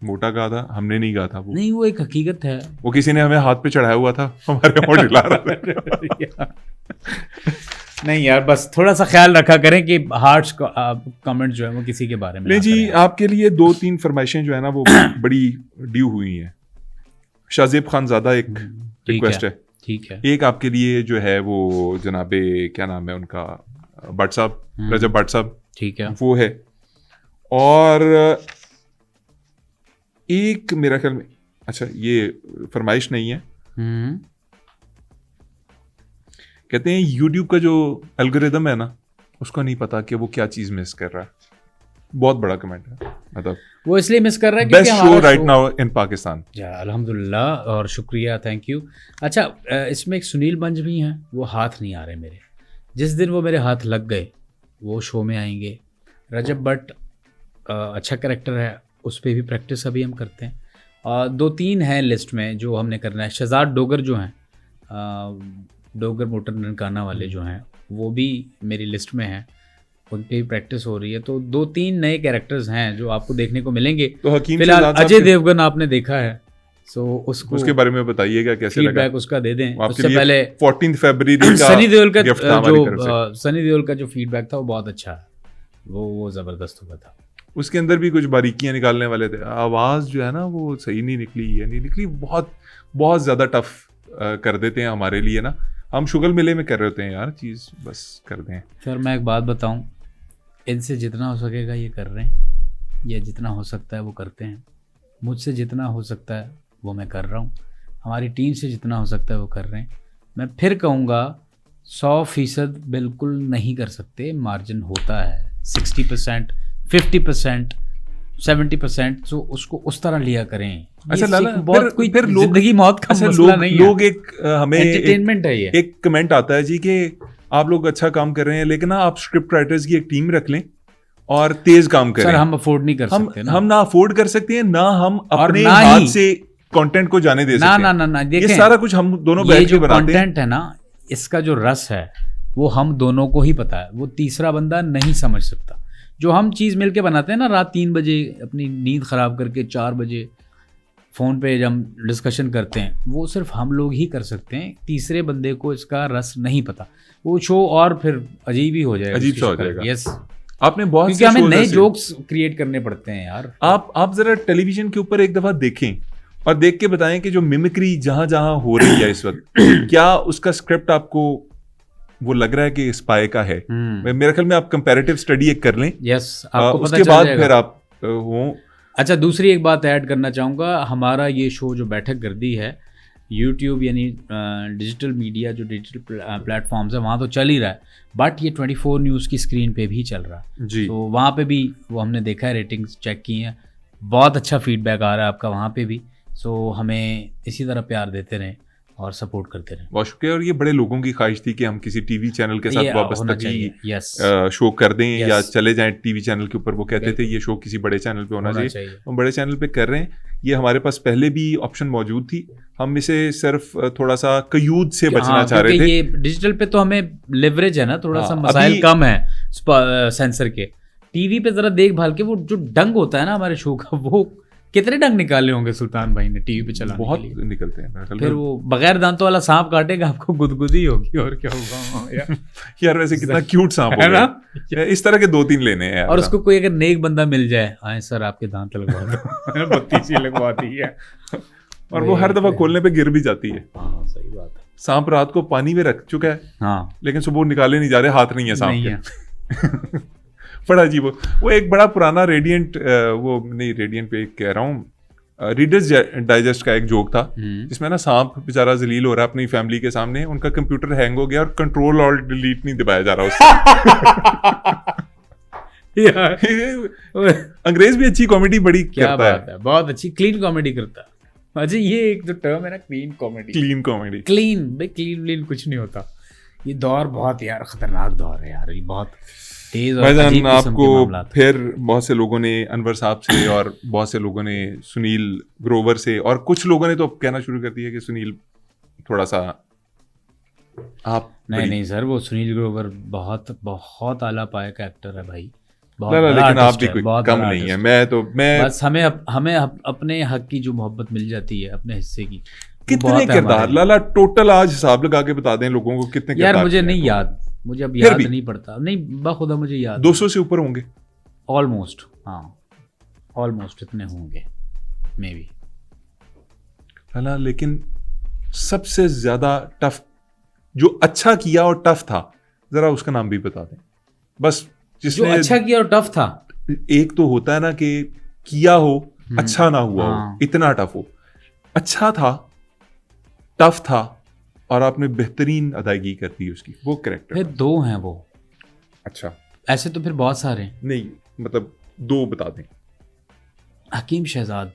मोटा कहा था हमने नहीं कहा था, वो नहीं, वो एक हकीकत है। वो किसी ने हमें हाथ पे चढ़ाया हुआ था, हमारे होंठ हिला रहा था। नहीं यार, बस थोड़ा सा ख्याल रखा करें कि हार्श कमेंट जो है वो किसी के बारे में नहीं ना जी, करें। आपके लिए 2-3 फरमाइशें जो है ना वो बड़ी ड्यू हुई हैं। शाहजेब खान ज़्यादा एक रिक्वेस्ट है। ठीक है। एक आपके लिए जो है वो जनाबे क्या नाम है उनका, भट्ट साहब, रजब भट्ट साहब, ठीक है। वो है। और एक मेरा ख्याल में, अच्छा ये फरमाइश नहीं है, कहते हैं यूट्यूब का जो एल्गोरिदम है ना उसको नहीं पता कि वो क्या चीज़ मिस कर रहा है। बहुत बड़ा कमेंट है, मतलब वो इसलिए मिस कर रहा है best show right now in Pakistan. अल्हम्दुलिल्लाह और शुक्रिया, थैंक यू। अच्छा, इसमें एक सुनील बंज भी हैं, वो हाथ नहीं आ रहे मेरे। जिस दिन वो मेरे हाथ लग गए वो शो में आएंगे। रजब भट्ट अच्छा कैरेक्टर है, उस पर भी प्रैक्टिस अभी हम करते हैं। 2-3 हैं लिस्ट में जो हमने करना है। शहजाद डोगर जो हैं, डोगर मोटर ननकाना वाले जो हैं, वो भी मेरी लिस्ट में हैं, उन पे भी प्रैक्टिस हो रही है। तो 2-3 नए कैरेक्टर्स हैं जो आपको देखने को मिलेंगे। तो हकीम फिलहाल शहजाद अजय देवगन आपने देखा है, सो उसको उसके बारे में बताइएगा कैसे लगा। फीडबैक उसका दे दें। आपके उससे लिए पहले 14 फरवरी का सनी देओल का गिफ्ट था हमारी तरफ से। सनी देओल का जो फीडबैक था वो बहुत अच्छा है, वो ज़बरदस्त हुआ था। उसके अंदर भी कुछ बारीकियां निकालने वाले थे। आवाज़ जो है ना वो सही नहीं निकली, बहुत बहुत ज़्यादा टफ कर देते हैं हमारे लिए ना। हम शुगल मिले में कर रहे होते हैं यार चीज़, बस कर दें। सर मैं एक बात बताऊं, इनसे जितना हो सकेगा ये कर रहे हैं, या जितना हो सकता है वो करते हैं। मुझसे जितना हो सकता है वो मैं कर रहा हूँ, हमारी टीम से जितना हो सकता है वो कर रहे हैं। मैं फिर कहूँगा 100% बिल्कुल नहीं कर सकते, मार्जिन होता है 60%, 50%, 70%। तो उसको उस तरह लिया करें। अच्छा लाला, बहुत कोई फिर लोग जिंदगी मौत का मसला नहीं है। लोग एक हमें एंटरटेनमेंट है ये। एक कमेंट आता है जी कि आप लोग अच्छा काम कर रहे हैं, लेकिन ना आप स्क्रिप्ट राइटर्स की एक टीम रख लें और तेज काम करें। सर हम अफोर्ड नहीं कर सकते ना। हम ना अफोर्ड कर सकते हैं, ना हम अपने ना हाथ ही से कंटेंट को जाने दे सकते हैं। ना ये सारा कुछ हम दोनों बैठ के बनाते हैं। कंटेंट है ना, इसका जो रस है वो हम दोनों को ही पता है, वो तीसरा बंदा नहीं समझ सकता। जो हम चीज़ मिलके बनाते हैं ना, रात 3 बजे अपनी नींद ख़राब करके 4 बजे फ़ोन पे जब हम डिस्कशन करते हैं, वो सिर्फ हम लोग ही कर सकते हैं। तीसरे बंदे को इसका रस नहीं पता, वो शो और फिर अजीब ही हो जाएगा, अजीब सा हो जाएगा। यस, आपने बहुत, क्योंकि हमें नए जोक्स क्रिएट करने पड़ते हैं यार। आप जरा टेलीविजन के ऊपर एक दफ़ा देखें और देख के बताएं कि जो मिमिक्री जहां जहां हो रही है इस वक्त, क्या उसका स्क्रिप्ट आपको वो लग रहा है कि स्पाई का है? मेरे ख्याल में आप कंपैरेटिव स्टडी एक कर लें। यस, आपको पता उसके बाद फिर आप हो। अच्छा, दूसरी एक बात ऐड करना चाहूँगा, हमारा ये शो जो बैठक गर्दी है, यूट्यूब यानी डिजिटल मीडिया जो डिजिटल प्लेटफॉर्म्स है वहाँ तो चल ही रहा है, बट ये 24 न्यूज़ की स्क्रीन पे भी चल रहा है जी। तो वहाँ पे भी वो हमने देखा है, रेटिंग्स चेक की हैं, बहुत अच्छा फीडबैक आ रहा है आपका वहाँ पे भी। सो हमें इसी तरह प्यार देते रहें और सपोर्ट करते रहें। बहुत शुक्रिया। और ये बड़े लोगों की ख्वाहिश थी कि हम किसी टीवी चैनल के साथ वाबस्ता शो कर दें या चले जाएं टीवी चैनल के ऊपर। वो कहते थे ये शो किसी बड़े चैनल पे होना चाहिए। हम बड़े चैनल पे कर रहे हैं। ये हमारे पास पहले भी ऑप्शन मौजूद थी, हम इसे सिर्फ थोड़ा सा कयूद से बचना चाह रहे थे। ये डिजिटल पे तो हमें लेवरेज है ना, थोड़ा सा मसाइल कम है सेंसर के। टीवी पे जरा देखभाल के वो जो डंग होता है ना हमारे शो का, वो कितने डंग निकाले होंगे सुल्तान भाई ने टीवी पे चलाने बहुत के लिए। निकलते हैं। फिर वो बगैर दांतों वाला सांप काटेगा आपको गुदगुदी होगी और क्या होगा। यार वैसे कितना क्यूट सांप है ना। इस तरह के 2-3 लेने हैं। और उसको कोई अगर नेक बंदा मिल जाए, आए सर आपके दांत लगवा दो, बत्ती सी लगवाती है और वो हर दफा खोलने पे गिर भी जाती है। हाँ सही बात है। सांप रात को पानी में रख चुका है, हाँ, लेकिन सुबह निकाले नहीं जा रहे, हाथ नहीं है सांप नहीं के। बड़ा अजीब। वो एक बड़ा पुराना रेडियंट, वो नहीं रेडियंट पे कह रहा हूँ, रीडर्स डाइजेस्ट का एक जोक था जिसमें ना सांप बेचारा जलील हो रहा है अपनी फैमिली के सामने, उनका कंप्यूटर हैंग हो गया और कंट्रोल और डिलीट नहीं दबाया जा रहा उससे। अंग्रेज भी अच्छी कॉमेडी बड़ी करता है। बहुत अच्छी क्लीन कॉमेडी करता है। अच्छा ये एक जो टर्म है ना, clean comedy, clean comedy, clean भाई, क्लीन कुछ नहीं होता। ये दौर बहुत यार खतरनाक दौर है यार, ये बहुत तेज और भाईजान, अजीब किस्म के आपको मामलात। फिर बहुत से लोगों ने अनवर साहब से और बहुत से लोगों ने सुनील ग्रोवर से और कुछ लोगों ने तो अब कहना शुरू कर दिया कि सुनील थोड़ा सा आप नहीं सर, वो सुनील ग्रोवर बहुत बहुत आला पाया का एक्टर है भाई, बहुत ना, बड़ा लेकिन आप artist भी है, कोई बहुत कम बड़ा नहीं है। artist मैं बस हमें अपने हक की जो मोहब्बत मिल जाती है, अपने हिस्से की, वो कितने बहुत है किरदार हमारे लिए। लाला टोटल आज हिसाब लगा के बता दें लोगों को कितने यार किरदार मुझे किए हैं नहीं तो। याद, मुझे अब फिर याद भी। नहीं पड़ता, नहीं बाखुदा मुझे याद 200 से ऊपर होंगे। ऑलमोस्ट, हाँ ऑलमोस्ट इतने होंगे मे बी। है ना, लेकिन सबसे ज्यादा टफ जो अच्छा किया और टफ था, जरा उसका नाम भी बता दें बस। जो जिसने अच्छा किया और टफ था, एक तो होता है ना कि किया हो अच्छा ना हुआ हो, हाँ। इतना टफ हो, अच्छा था, टफ था और आपने बेहतरीन अदायगी कर दी उसकी, वो कैरेक्टर। फिर दो हैं वो, अच्छा ऐसे तो फिर बहुत सारे हैं। नहीं, मतलब 2 बता दें। हकीम शहजाद,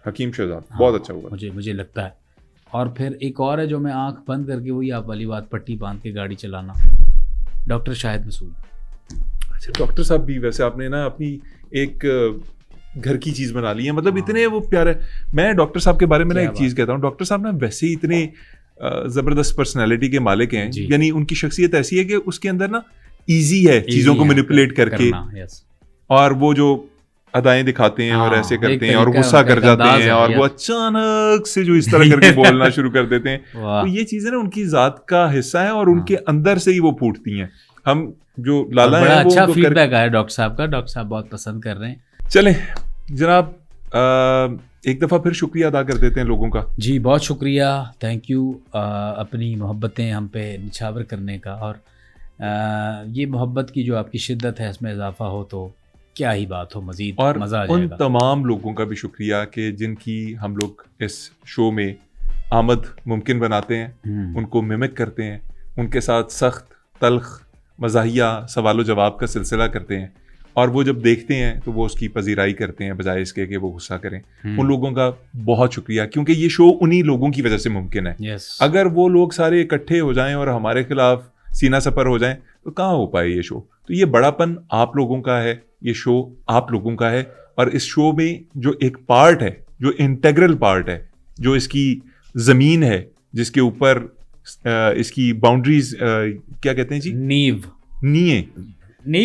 हकीम शहजाद हाँ, बहुत अच्छा हुआ। मुझे लगता है। और फिर एक और है जो मैं आंख बंद करके, वही आप वाली बात, पट्टी बांध के गाड़ी चलाना, डॉक्टर शाहिद मसूद। अच्छा, डॉक्टर साहब भी वैसे आपने ना अपनी एक घर की चीज बना ली है, मतलब इतने वो प्यारे। मैं डॉक्टर साहब के बारे में ना क्या एक चीज कहता हूँ, डॉक्टर साहब ना वैसे ही इतने जबरदस्त पर्सनैलिटी के मालिक हैं, जी। यानी उनकी शख्सियत ऐसी है कि उसके अंदर ना इजी है चीजों को मैनिपुलेट करके, यस। और वो जो अदाएं दिखाते हैं और हाँ, ऐसे एक करते हैं और तरीका है, गुस्सा उनका कर एक जाते अंदाज हैं है, और वो यार। अचानक से जो इस तरह करके बोलना शुरू कर देते हैं। वाह। तो ये चीजें ना उनकी जात का हिस्सा है और उनके अंदर से ही वो फूटती हैं। हम जो और लाला बड़ा हैं वो अच्छा तो फीडबैक आया डॉक्टर साहब का, डॉक्टर साहब बहुत पसंद कर रहे हैं। चलें जनाब, एक दफ़ा फिर शुक्रिया अदा कर देते हैं लोगों का। जी बहुत शुक्रिया, थैंक यू अपनी मोहब्बतें हम पे निछावर करने का, और ये मोहब्बत की जो आपकी शिद्दत है इसमें इजाफा हो तो क्या ही बात हो, मज़ीद और मज़ा आ उन जाएगा। तमाम लोगों का भी शुक्रिया कि जिनकी हम लोग इस शो में आमद मुमकिन बनाते हैं, उनको मिमिक करते हैं, उनके साथ सख्त तल्ख मज़ाहिया सवाल जवाब का सिलसिला करते हैं, और वो जब देखते हैं तो वो उसकी पजीराई करते हैं बजाय इसके कि वो गुस्सा करें। उन लोगों का बहुत शुक्रिया, क्योंकि ये शो उन्हीं लोगों की वजह से मुमकिन है। यस। अगर वो लोग सारे इकट्ठे हो जाएं और हमारे खिलाफ सीना सफर हो जाएं तो कहाँ हो पाए ये शो। तो ये बड़ापन आप लोगों का है, ये शो आप लोगों का है, और इस शो में जो एक पार्ट है, जो इंटेग्रल पार्ट है, जो इसकी ज़मीन है, जिसके ऊपर इसकी बाउंड्रीज क्या कहते हैं जी, नींव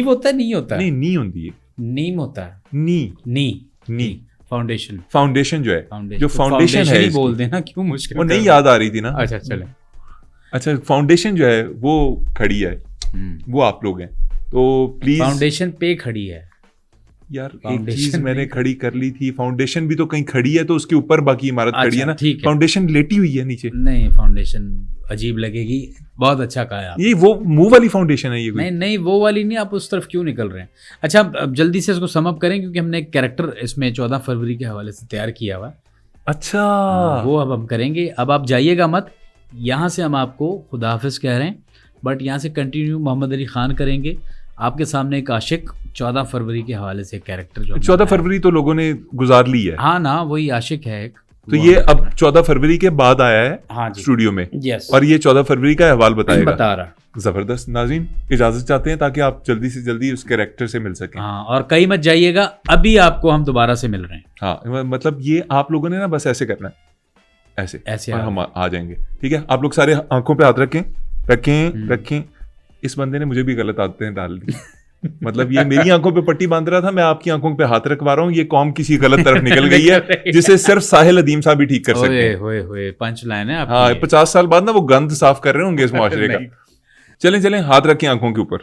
होता है, नहीं होता है, नहीं नी होती है, नीम होता है, नी फाउंडेशन जो है, फाउंडेशन जो फाउंडेशन है ही इसकी, बोल देना, क्यों मुश्किल वो नहीं कर- याद आ रही थी ना। अच्छा चले। अच्छा, फाउंडेशन जो है वो खड़ी है, वो आप लोग हैं, तो प्लीज फाउंडेशन पे खड़ी है यार। एक फाउंडेशन चीज मैंने नहीं खड़ी कर ली थी, फाउंडेशन भी तो कहीं खड़ी है तो उसके ऊपर बाकी इमारत खड़ी है ना। ठीक है। फाउंडेशन लेटी हुई है नीचे, नहीं फाउंडेशन अजीब लगेगी, बहुत अच्छा कहा आप। ये वो मुंह वाली फाउंडेशन है ये कोई? नहीं वो वाली नहीं, आप उस तरफ क्यों निकल रहे हैं। अच्छा अब जल्दी से इसको सम अप करें, क्योंकि हमने एक कैरेक्टर इसमें 14 फरवरी के हवाले से तैयार किया हुआ है। अच्छा, वो अब हम करेंगे। अब आप जाइएगा मत, यहाँ से हम आपको खुदा हाफिज कह रहे हैं, बट यहाँ से कंटिन्यू मोहम्मद अली खान करेंगे। आपके सामने एक आशिक 14 फरवरी के हवाले से कैरेक्टर जो 14 फरवरी तो लोगों ने गुजार ली है, हाँ ना, वही आशिक है एक। तो ये अब 14 फरवरी के बाद आया है हाँ जी, स्टूडियो में, यस, और ये 14 फरवरी का अहवाल बताएगा। बता रहा। जबरदस्त। नाज़रीन इजाजत चाहते हैं ताकि आप जल्दी से जल्दी उस कैरेक्टर से मिल सकें। हाँ, और कहीं मत जाइएगा, अभी आपको हम दोबारा से मिल रहे हैं। हाँ, मतलब ये आप लोगों ने ना बस ऐसे करना है, ऐसे और हम आ जाएंगे। ठीक है, आप लोग सारे आंखों पे हाथ रखें। इस बंदे ने मुझे भी गलत आदतें डाल दी। मतलब ये मेरी आंखों पे पट्टी बांध रहा था, मैं आपकी आंखों पे हाथ रखवा रहा हूँ। ये कौम किसी गलत तरफ निकल गई है जिसे सिर्फ साहिल अदीम साहब ही ठीक कर सकते हैं। होए पंच लाइन है आपकी। हाँ, 50 साल बाद ना वो गंद साफ कर रहे होंगे इस मुआशरे का। चलें हाथ रखें आंखों के ऊपर।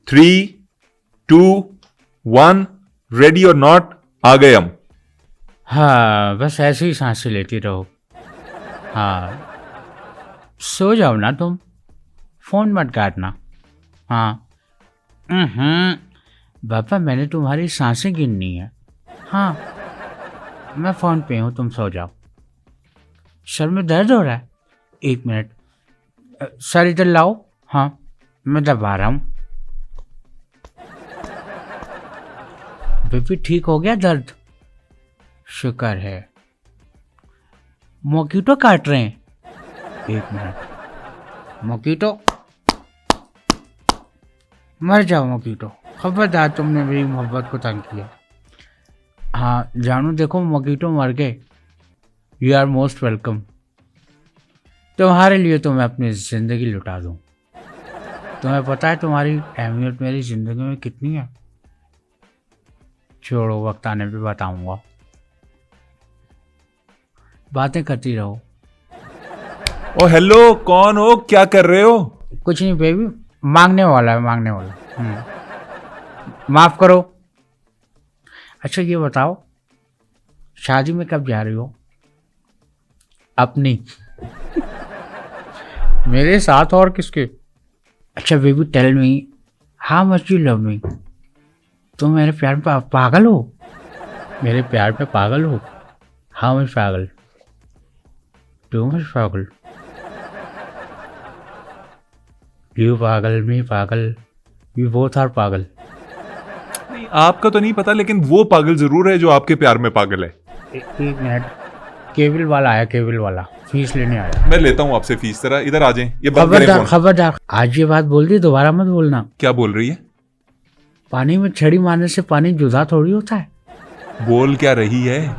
3, 2, 1, रेडी और नॉट, आ गए हम। हाँ, बस ऐसे ही सांसें लेती रहो। हाँ, सो जाओ ना तुम, फोन मत काटना। हाँ, पापा मैंने तुम्हारी सांसें गिननी है। हाँ, मैं फ़ोन पे हूँ, तुम सो जाओ। सर में दर्द हो रहा है, 1 मिनट, सर इधर लाओ। हाँ, मैं दबा रहा हूँ। बीपी ठीक हो गया दर्द? शुक्र है। मोकीटो काट रहे हैं? 1 मिनट, मोकीटो मर जाओ मोकीटो, खबरदार तुमने मेरी मोहब्बत को तंग किया। हाँ जानू देखो मोकीटो मर गए, यू आर मोस्ट वेलकम। तुम्हारे लिए तो मैं अपनी ज़िंदगी लुटा दूँ। तुम्हें पता है तुम्हारी अहमियत मेरी ज़िंदगी में कितनी है? छोड़ो, वक्त आने पे बताऊंगा। बातें करती रहो। ओ हेलो, कौन हो, क्या कर रहे हो? कुछ नहीं बेबी, मांगने वाला है, मांगने वाला। माफ करो। अच्छा ये बताओ, शादी में कब जा रही हो? अपनी? मेरे साथ और किसके? अच्छा baby tell me, how much you love me? तुम मेरे प्यार में पागल हो? मेरे प्यार पे पागल हो? हाउ मच पागल? टू मच पागल? यू पागल, मी पागल, वी बोथ आर पागल। नहीं, आपका तो नहीं पता, लेकिन वो पागल जरूर है जो आपके प्यार में पागल है। एक मिनट, केबल वाला आया, केबल वाला फीस लेने आया। मैं लेता हूँ आपसे फीस, जरा इधर आ जाएं। ये बंद करें खबरदार फोन। खबरदार, आज ये बात बोल दी दोबारा मत बोलना। क्या बोल रही है? पानी में छड़ी मारने से पानी जुदा थोड़ी होता है। बोल क्या रही है?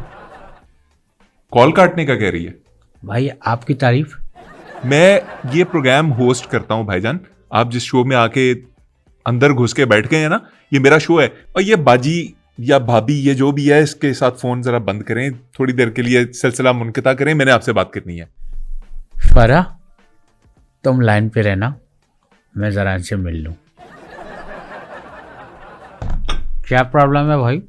कॉल काटने का कह रही है? भाई आपकी तारीफ। मैं ये प्रोग्राम होस्ट करता हूँ भाईजान। आप जिस शो में आके अंदर घुस के बैठ गए हैं ना, ये मेरा शो है। और ये बाजी या भाभी, ये जो भी है, इसके साथ फोन जरा बंद करें, थोड़ी देर के लिए सिलसिला मुनक़ता करें, मैंने आपसे बात करनी है। फरा तुम लाइन पे रहना, मैं जरा इनसे मिल लूं। क्या प्रॉब्लम है भाई?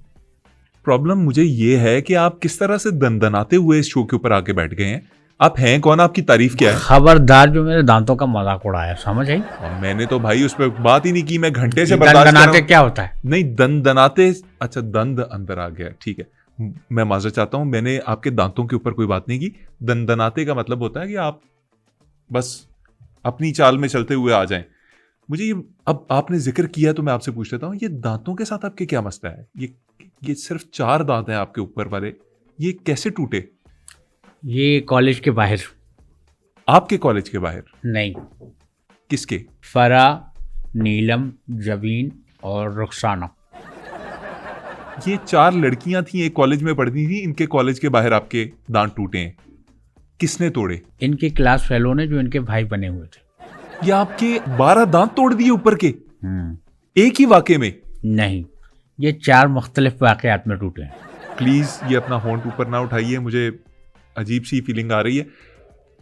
प्रॉब्लम मुझे ये है कि आप किस तरह से दनदनाते हुए इस शो के ऊपर आके बैठ गए हैं। आप हैं कौन? आपकी तारीफ क्या है? खबरदार जो मेरे दांतों का मजाक उड़ाया, समझ आई? और मैंने तो भाई उस पर बात ही नहीं की। मैं घंटे से बर्दाश्त कर रहा दनाते हूं। क्या होता है? नहीं, दनदनाते, अच्छा दंद अंदर आ गया, ठीक है। मैं माजरत चाहता हूं, मैंने आपके दांतों के ऊपर कोई बात नहीं की। दनदनाते का मतलब होता है कि आप बस अपनी चाल में चलते हुए आ जाएं। मुझे ये, अब आपने जिक्र किया तो मैं आपसे पूछ लेता हूँ, ये दांतों के साथ आपके क्या मसला है? ये सिर्फ 4 दांत हैं आपके ऊपर वाले, ये कैसे टूटे? ये कॉलेज के बाहर। आपके कॉलेज के बाहर? नहीं, किसके? फरा, नीलम, जबीन और रुखसाना। ये 4 लड़कियां थी, एक कॉलेज में पढ़ती थी, इनके कॉलेज के बाहर आपके दांत टूटे हैं। किसने तोड़े? इनके क्लास फेलो ने, जो इनके भाई बने हुए थे। ये आपके 12 दांत तोड़ दिए ऊपर के एक ही वाक़े में? नहीं, ये 4 मुख्तलिफ वाक़यात में टूटे हैं। प्लीज ये अपना होंठ ऊपर ना उठाइए, मुझे अजीब सी फीलिंग आ रही है।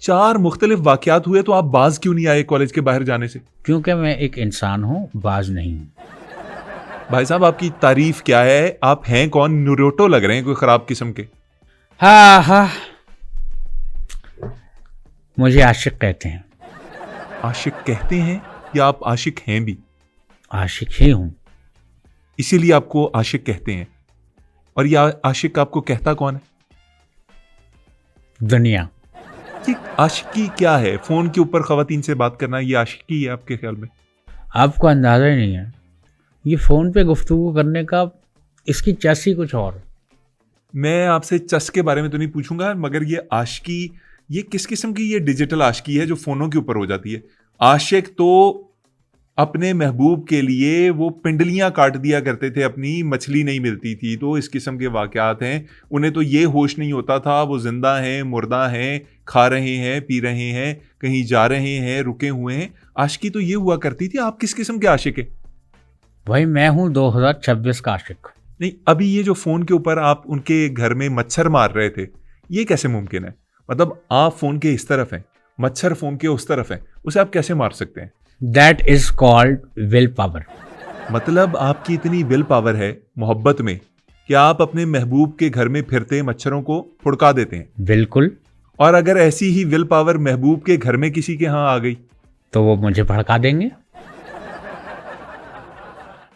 4 मुख्तलिफ वाक़यात हुए तो आप बाज क्यों नहीं आए कॉलेज के बाहर जाने से? क्योंकि मैं एक इंसान हूँ, बाज नहीं हूँ। भाई साहब आपकी तारीफ क्या है? आप हैं कौन? न्यूरोटो लग रहे हैं कोई खराब किस्म के। हाँ, मुझे आशिक कहते हैं। आशिक कहते हैं या आप आशिक हैं भी? आशिक ही हूँ। इसीलिए आपको आशिक कहते हैं। और ये आशिक आपको कहता कौन है? दुनिया। ये आशिकी क्या है? फोन के ऊपर खवातीन से बात करना, ये आशिकी है आपके ख्याल में? आपको अंदाजा ही नहीं है, ये फ़ोन पे गुफ्तगू करने का इसकी चस ही कुछ और। मैं आपसे चस के बारे में तो नहीं पूछूंगा, मगर ये आशिकी, ये किस किस्म की ये डिजिटल आशिकी है जो फोनों के ऊपर हो जाती है? आशिक तो अपने महबूब के लिए वो पिंडलियां काट दिया करते थे, अपनी मछली नहीं मिलती थी, तो इस किस्म के वाक़यात हैं। उन्हें तो ये होश नहीं होता था वो जिंदा हैं, मुर्दा हैं, खा रहे हैं, पी रहे हैं, कहीं जा रहे हैं, रुके हुए हैं। आशिकी तो ये हुआ करती थी। आप किस किस्म के आशिक है? भाई मैं हूँ 2026 का आशिक। नहीं, अभी ये जो फोन के ऊपर आप उनके घर में मच्छर मार रहे थे, ये कैसे मुमकिन है? मतलब आप फोन के इस तरफ हैं, मच्छर फोन के उस तरफ हैं, उसे आप कैसे मार सकते हैं? That is called will power. मतलब आपकी इतनी विल पावर है मोहब्बत में कि आप अपने महबूब के घर में फिरते मच्छरों को फुड़का देते हैं? बिल्कुल। और अगर ऐसी ही विल पावर महबूब के घर में किसी के यहाँ आ गई तो वो मुझे भड़का देंगे।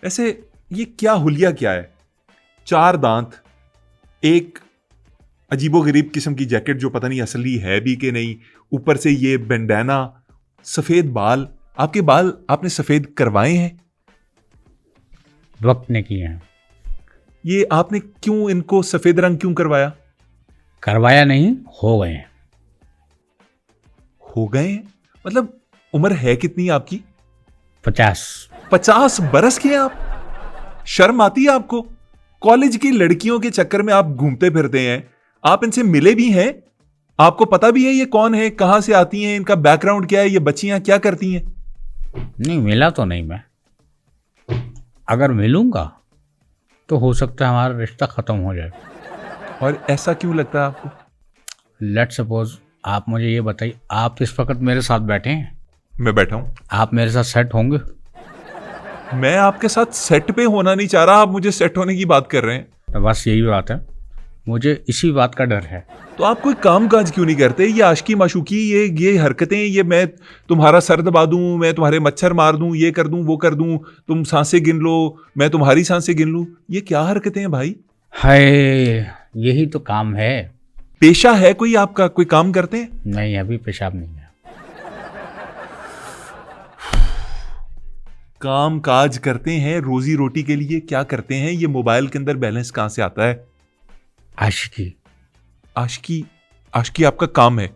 ऐसे ये क्या हुलिया क्या है? 4 दांत, एक अजीबोगरीब किस्म की जैकेट जो पता नहीं असली है भी कि नहीं, ऊपर से ये बैंडाना, सफेद बाल। आपके बाल आपने सफेद करवाए हैं? वक्त ने किए हैं। ये आपने क्यों इनको सफेद रंग क्यों करवाया? करवाया नहीं, हो गए हैं। हो गए हैं? मतलब उम्र है कितनी आपकी? 50। 50 बरस के हैं आप, शर्म आती है आपको? कॉलेज की लड़कियों के चक्कर में आप घूमते फिरते हैं, आप इनसे मिले भी हैं, आपको पता भी है ये कौन है, कहां से आती हैं, इनका बैकग्राउंड क्या है, ये बच्चियां क्या करती हैं? नहीं, मिला तो नहीं मैं। अगर मिलूंगा तो हो सकता है हमारा रिश्ता खत्म हो जाए। और ऐसा क्यों लगता है आपको? लेट सपोज आप मुझे ये बताइए, आप इस वक्त मेरे साथ बैठे हैं, मैं बैठा हूं, आप मेरे साथ सेट होंगे? मैं आपके साथ सेट पे होना नहीं चाह रहा, आप मुझे सेट होने की बात कर रहे हैं। तो बस यही बात है, मुझे इसी बात का डर है। तो आप कोई काम काज क्यों नहीं करते? ये आशिकी माशूकी, ये हरकतें, ये मैं तुम्हारा सर दबा दूं, मैं तुम्हारे मच्छर मार दूं, ये कर दूं, वो कर दूं, तुम सांसें गिन लो, मैं तुम्हारी सांसें गिन लूं, ये क्या हरकतें हैं भाई? हाय, यही तो काम है। पेशा है कोई आपका? कोई काम करते हैं? नहीं, अभी पेशाब नहीं है। काम काज करते हैं, रोजी रोटी के लिए क्या करते हैं? ये मोबाइल के अंदर बैलेंस कहां से आता है? आशिकी। आशिकी? आशिकी आपका काम है,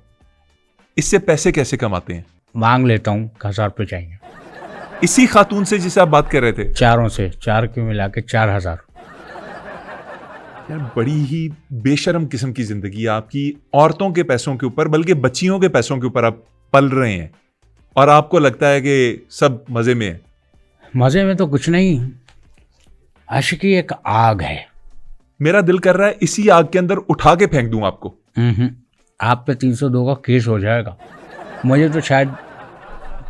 इससे पैसे कैसे कमाते हैं? मांग लेता हूँ, 1000 रुपये चाहिए। इसी खातून से जिसे आप बात कर रहे थे? चारों से, 4 के मिला के 4000। यार बड़ी ही बेशर्म किस्म की जिंदगी है आपकी। औरतों के पैसों के ऊपर, बल्कि बच्चियों के पैसों के ऊपर आप पल रहे हैं और आपको लगता है कि सब मजे में है। मजे में तो कुछ नहीं, आशिकी एक आग है। मेरा दिल कर रहा है इसी आग के अंदर उठा के फेंक दूं आपको। आप पे 302 का केस हो जाएगा। मुझे तो शायद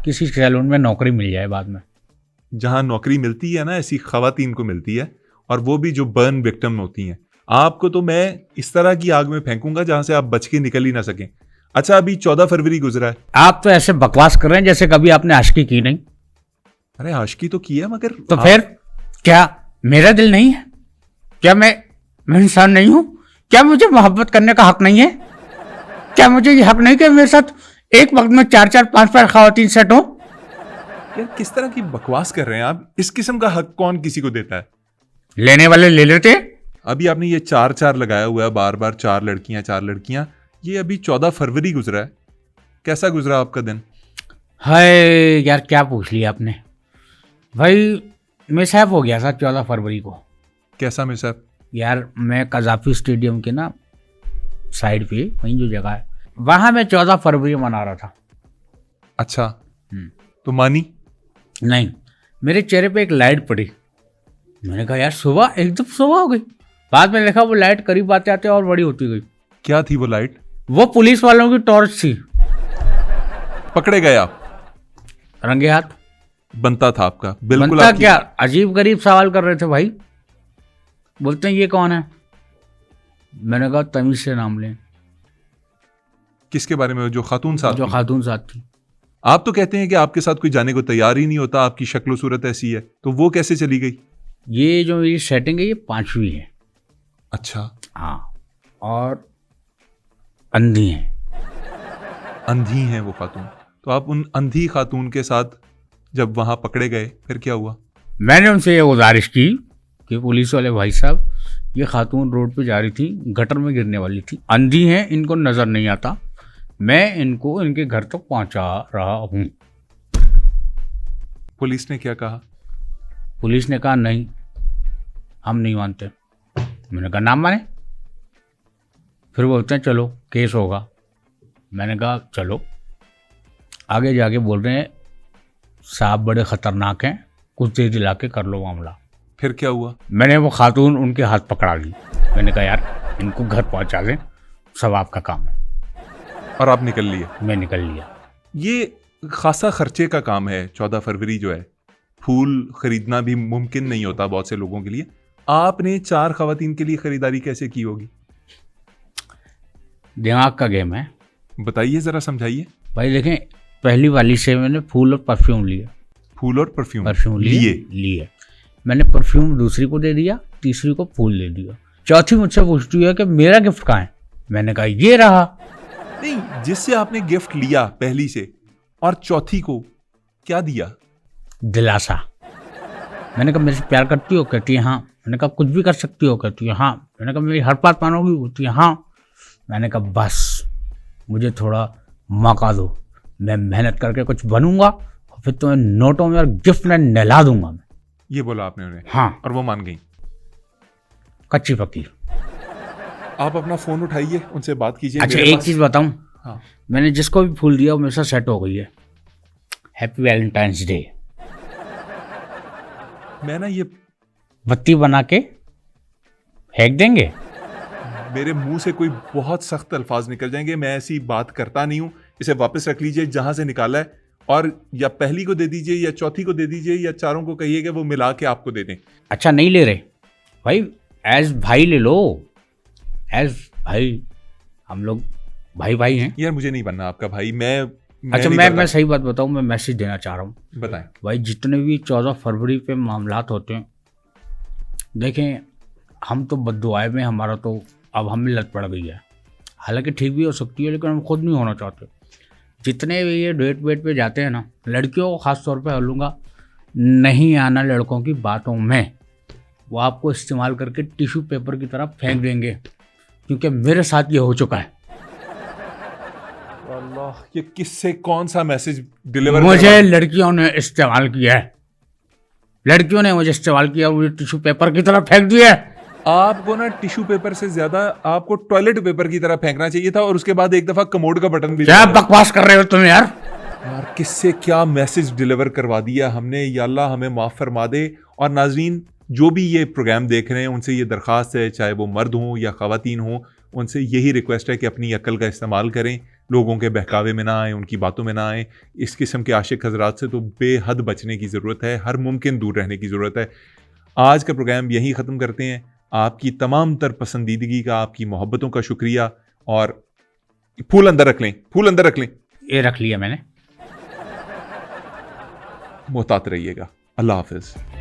किसी सैलून में नौकरी मिल जाए बाद में। जहां नौकरी मिलती है ना, ऐसी खवातीन को मिलती है, और वो भी जो बर्न विक्टिम होती हैं। आपको तो मैं इस तरह की आग में फेंकूंगा जहां से आप बच के निकल ही ना सकें। अच्छा, अभी 14 फरवरी गुजरा है। आप तो ऐसे बकवास कर रहे हैं जैसे कभी आपने आशिकी की नहीं। अरे आशिकी तो की है, मगर तो फिर क्या मेरा दिल नहीं है? क्या मैं इंसान नहीं हूं? क्या मुझे मोहब्बत करने का हक नहीं है? क्या मुझे ये हक नहीं कि मेरे साथ एक वक्त में 4-4, 5-5 खवातीन सेट हो? यार किस तरह की बकवास कर रहे हैं आप? इस किस्म का हक कौन किसी को देता है? लेने वाले ले लेते। अभी आपने ये 4-4 लगाया हुआ है, बार बार 4 लड़कियां 4 लड़कियां। ये अभी 14 फरवरी गुजरा है, कैसा गुजरा आपका दिन? हाय यार, क्या पूछ लिया आपने भाई। मिसहैप हो गया था 14 फरवरी को। कैसा मिसहैप? यार मैं कजाफी स्टेडियम के ना साइड पे, वहीं जो जगह है, वहां मैं 14 फरवरी मना रहा था। अच्छा, तो मानी नहीं, मेरे चेहरे पे एक लाइट पड़ी। मैंने कहा यार सुबह, एकदम सुबह हो गई। बाद में देखा वो लाइट करीब आते आते और बड़ी होती गई। क्या थी वो लाइट? वो पुलिस वालों की टॉर्च थी। पकड़े गए आप रंगे हाथ? बनता था आपका, बिल्कुल। बनता क्या? अजीब गरीब सवाल कर रहे थे भाई। बोलते हैं ये कौन है? मैंने कहा तमीज से नाम लें। किसके बारे में? जो खातून साथ? जो खातून साथ थी। आप तो कहते हैं कि आपके साथ कोई जाने को तैयार ही नहीं होता, आपकी शक्ल सूरत ऐसी है, तो वो कैसे चली गई? ये जो मेरी सेटिंग है, ये 5वीं है। अच्छा। हाँ, और अंधी है। अंधी हैं वो खातून? तो आप उन अंधी खातून के साथ जब वहां पकड़े गए, फिर क्या हुआ? मैंने उनसे ये गुजारिश की कि पुलिस वाले भाई साहब, ये खातून रोड पे जा रही थी, गटर में गिरने वाली थी, अंधी हैं, इनको नज़र नहीं आता, मैं इनको इनके घर तक पहुंचा रहा हूं। पुलिस ने क्या कहा? पुलिस ने कहा नहीं, हम नहीं मानते। मैंने कहा नाम माने? फिर बोलते हैं चलो केस होगा। मैंने कहा चलो। आगे जाके बोल रहे हैं साहब बड़े ख़तरनाक हैं, कुछ देर दिला के कर लो मामला। फिर क्या हुआ? मैंने वो खातून उनके हाथ पकड़ा ली। मैंने कहा यार इनको घर पहुंचा दें, सब आपका काम है। और आप निकल लिए? मैं निकल लिया। ये खासा खर्चे का काम है। 14 फरवरी जो है, फूल खरीदना भी मुमकिन नहीं होता बहुत से लोगों के लिए। आपने 4 खवातीन के लिए खरीदारी कैसे की होगी? दिमाग का गेम है। बताइए जरा, समझाइए भाई। देखें, पहली वाली से मैंने फूल और परफ्यूम लिया। फूल और परफ्यूम लिए। मैंने परफ्यूम दूसरी को दे दिया, तीसरी को फूल दे दिया, चौथी मुझसे पूछती है कि मेरा गिफ्ट कहाँ है। मैंने कहा ये रहा। नहीं, जिससे आपने गिफ्ट लिया पहली से और चौथी को क्या दिया? दिलासा। मैंने कहा मेरे से प्यार करती हो? कहती है हाँ। मैंने कहा कुछ भी कर सकती हो? कहती है हाँ। मैंने कहा मेरी हर बात मानोगी? बोलती है हाँ। मैंने कहा बस मुझे थोड़ा मौका दो, मैं मेहनत करके कुछ बनूंगा, फिर तुम्हें नोटों में और गिफ्ट में नहला दूंगा मैं। ये बोला आपने उन्हें? हाँ, और वो मान गई? कच्ची पक्की। आप अपना फोन उठाइए, उनसे बात कीजिए। अच्छा, एक चीज बताऊं, हाँ, मैंने जिसको भी फूल दिया वो मेरे साथ सेट हो गई है। Happy Valentine's day. मैं ना ये बत्ती बना के फेंक देंगे। मेरे मुंह से कोई बहुत सख्त अल्फाज निकल जाएंगे, मैं ऐसी बात करता नहीं हूं। इसे वापस रख लीजिए जहां से निकाला है, और या पहली को दे दीजिए या चौथी को दे दीजिए या चारों को कहिए कि वो मिला के आपको दे दें। अच्छा, नहीं ले रहे भाई, एज भाई ले लो, एज भाई, हम लोग भाई भाई हैं यार। मुझे नहीं बनना आपका भाई। मैं अच्छा, नहीं मैं बनना। सही बात बताऊं, मैं मैसेज देना चाह रहा हूँ बताएं। भाई। जितने भी 14 फरवरी पे मामलात होते हैं, देखें, हम तो बद्दुआए में, हमारा तो अब हमें लत पड़ गई है। हालांकि ठीक भी हो सकती है, लेकिन हम खुद नहीं होना चाहते। जितने भी ये डेट वेट पे जाते हैं ना, लड़कियों को ख़ास तौर पे बोलूँगा, नहीं आना लड़कों की बातों में। वो आपको इस्तेमाल करके टिश्यू पेपर की तरह फेंक देंगे, क्योंकि मेरे साथ ये हो चुका है। अल्लाह, ये किससे कौन सा मैसेज डिलीवर? मुझे लड़कियों ने इस्तेमाल किया है, लड़कियों ने मुझे इस्तेमाल किया, मुझे टिश्यू पेपर की तरह फेंक दिया है। आपको ना टिश्यू पेपर से ज्यादा आपको टॉयलेट पेपर की तरह फेंकना चाहिए था, और उसके बाद एक दफा कमोड का बटन भी। क्या बकवास कर रहे हो तुम यार? यार, किससे क्या मैसेज डिलीवर करवा दिया हमने। या अल्लाह हमें माफ़ फरमा दे। और नाजरीन, जो भी ये प्रोग्राम देख रहे हैं, उनसे ये दरख्वास्त है, चाहे वो मर्द हों या ख़वातीन हों, उनसे यही रिक्वेस्ट है कि अपनी अक्ल का इस्तेमाल करें, लोगों के बहकावे में ना आएँ, उनकी बातों में ना आएँ। इस किस्म के आशिक हजरात से तो बेहद बचने की ज़रूरत है, हर मुमकिन दूर रहने की ज़रूरत है। आज का प्रोग्राम यहीं ख़त्म करते हैं। आपकी तमाम तर पसंदीदगी का, आपकी मोहब्बतों का शुक्रिया। और फूल अंदर रख लें, फूल अंदर रख लें। ये रख लिया मैंने। मोहतात रहिएगा। अल्लाह हाफिज़।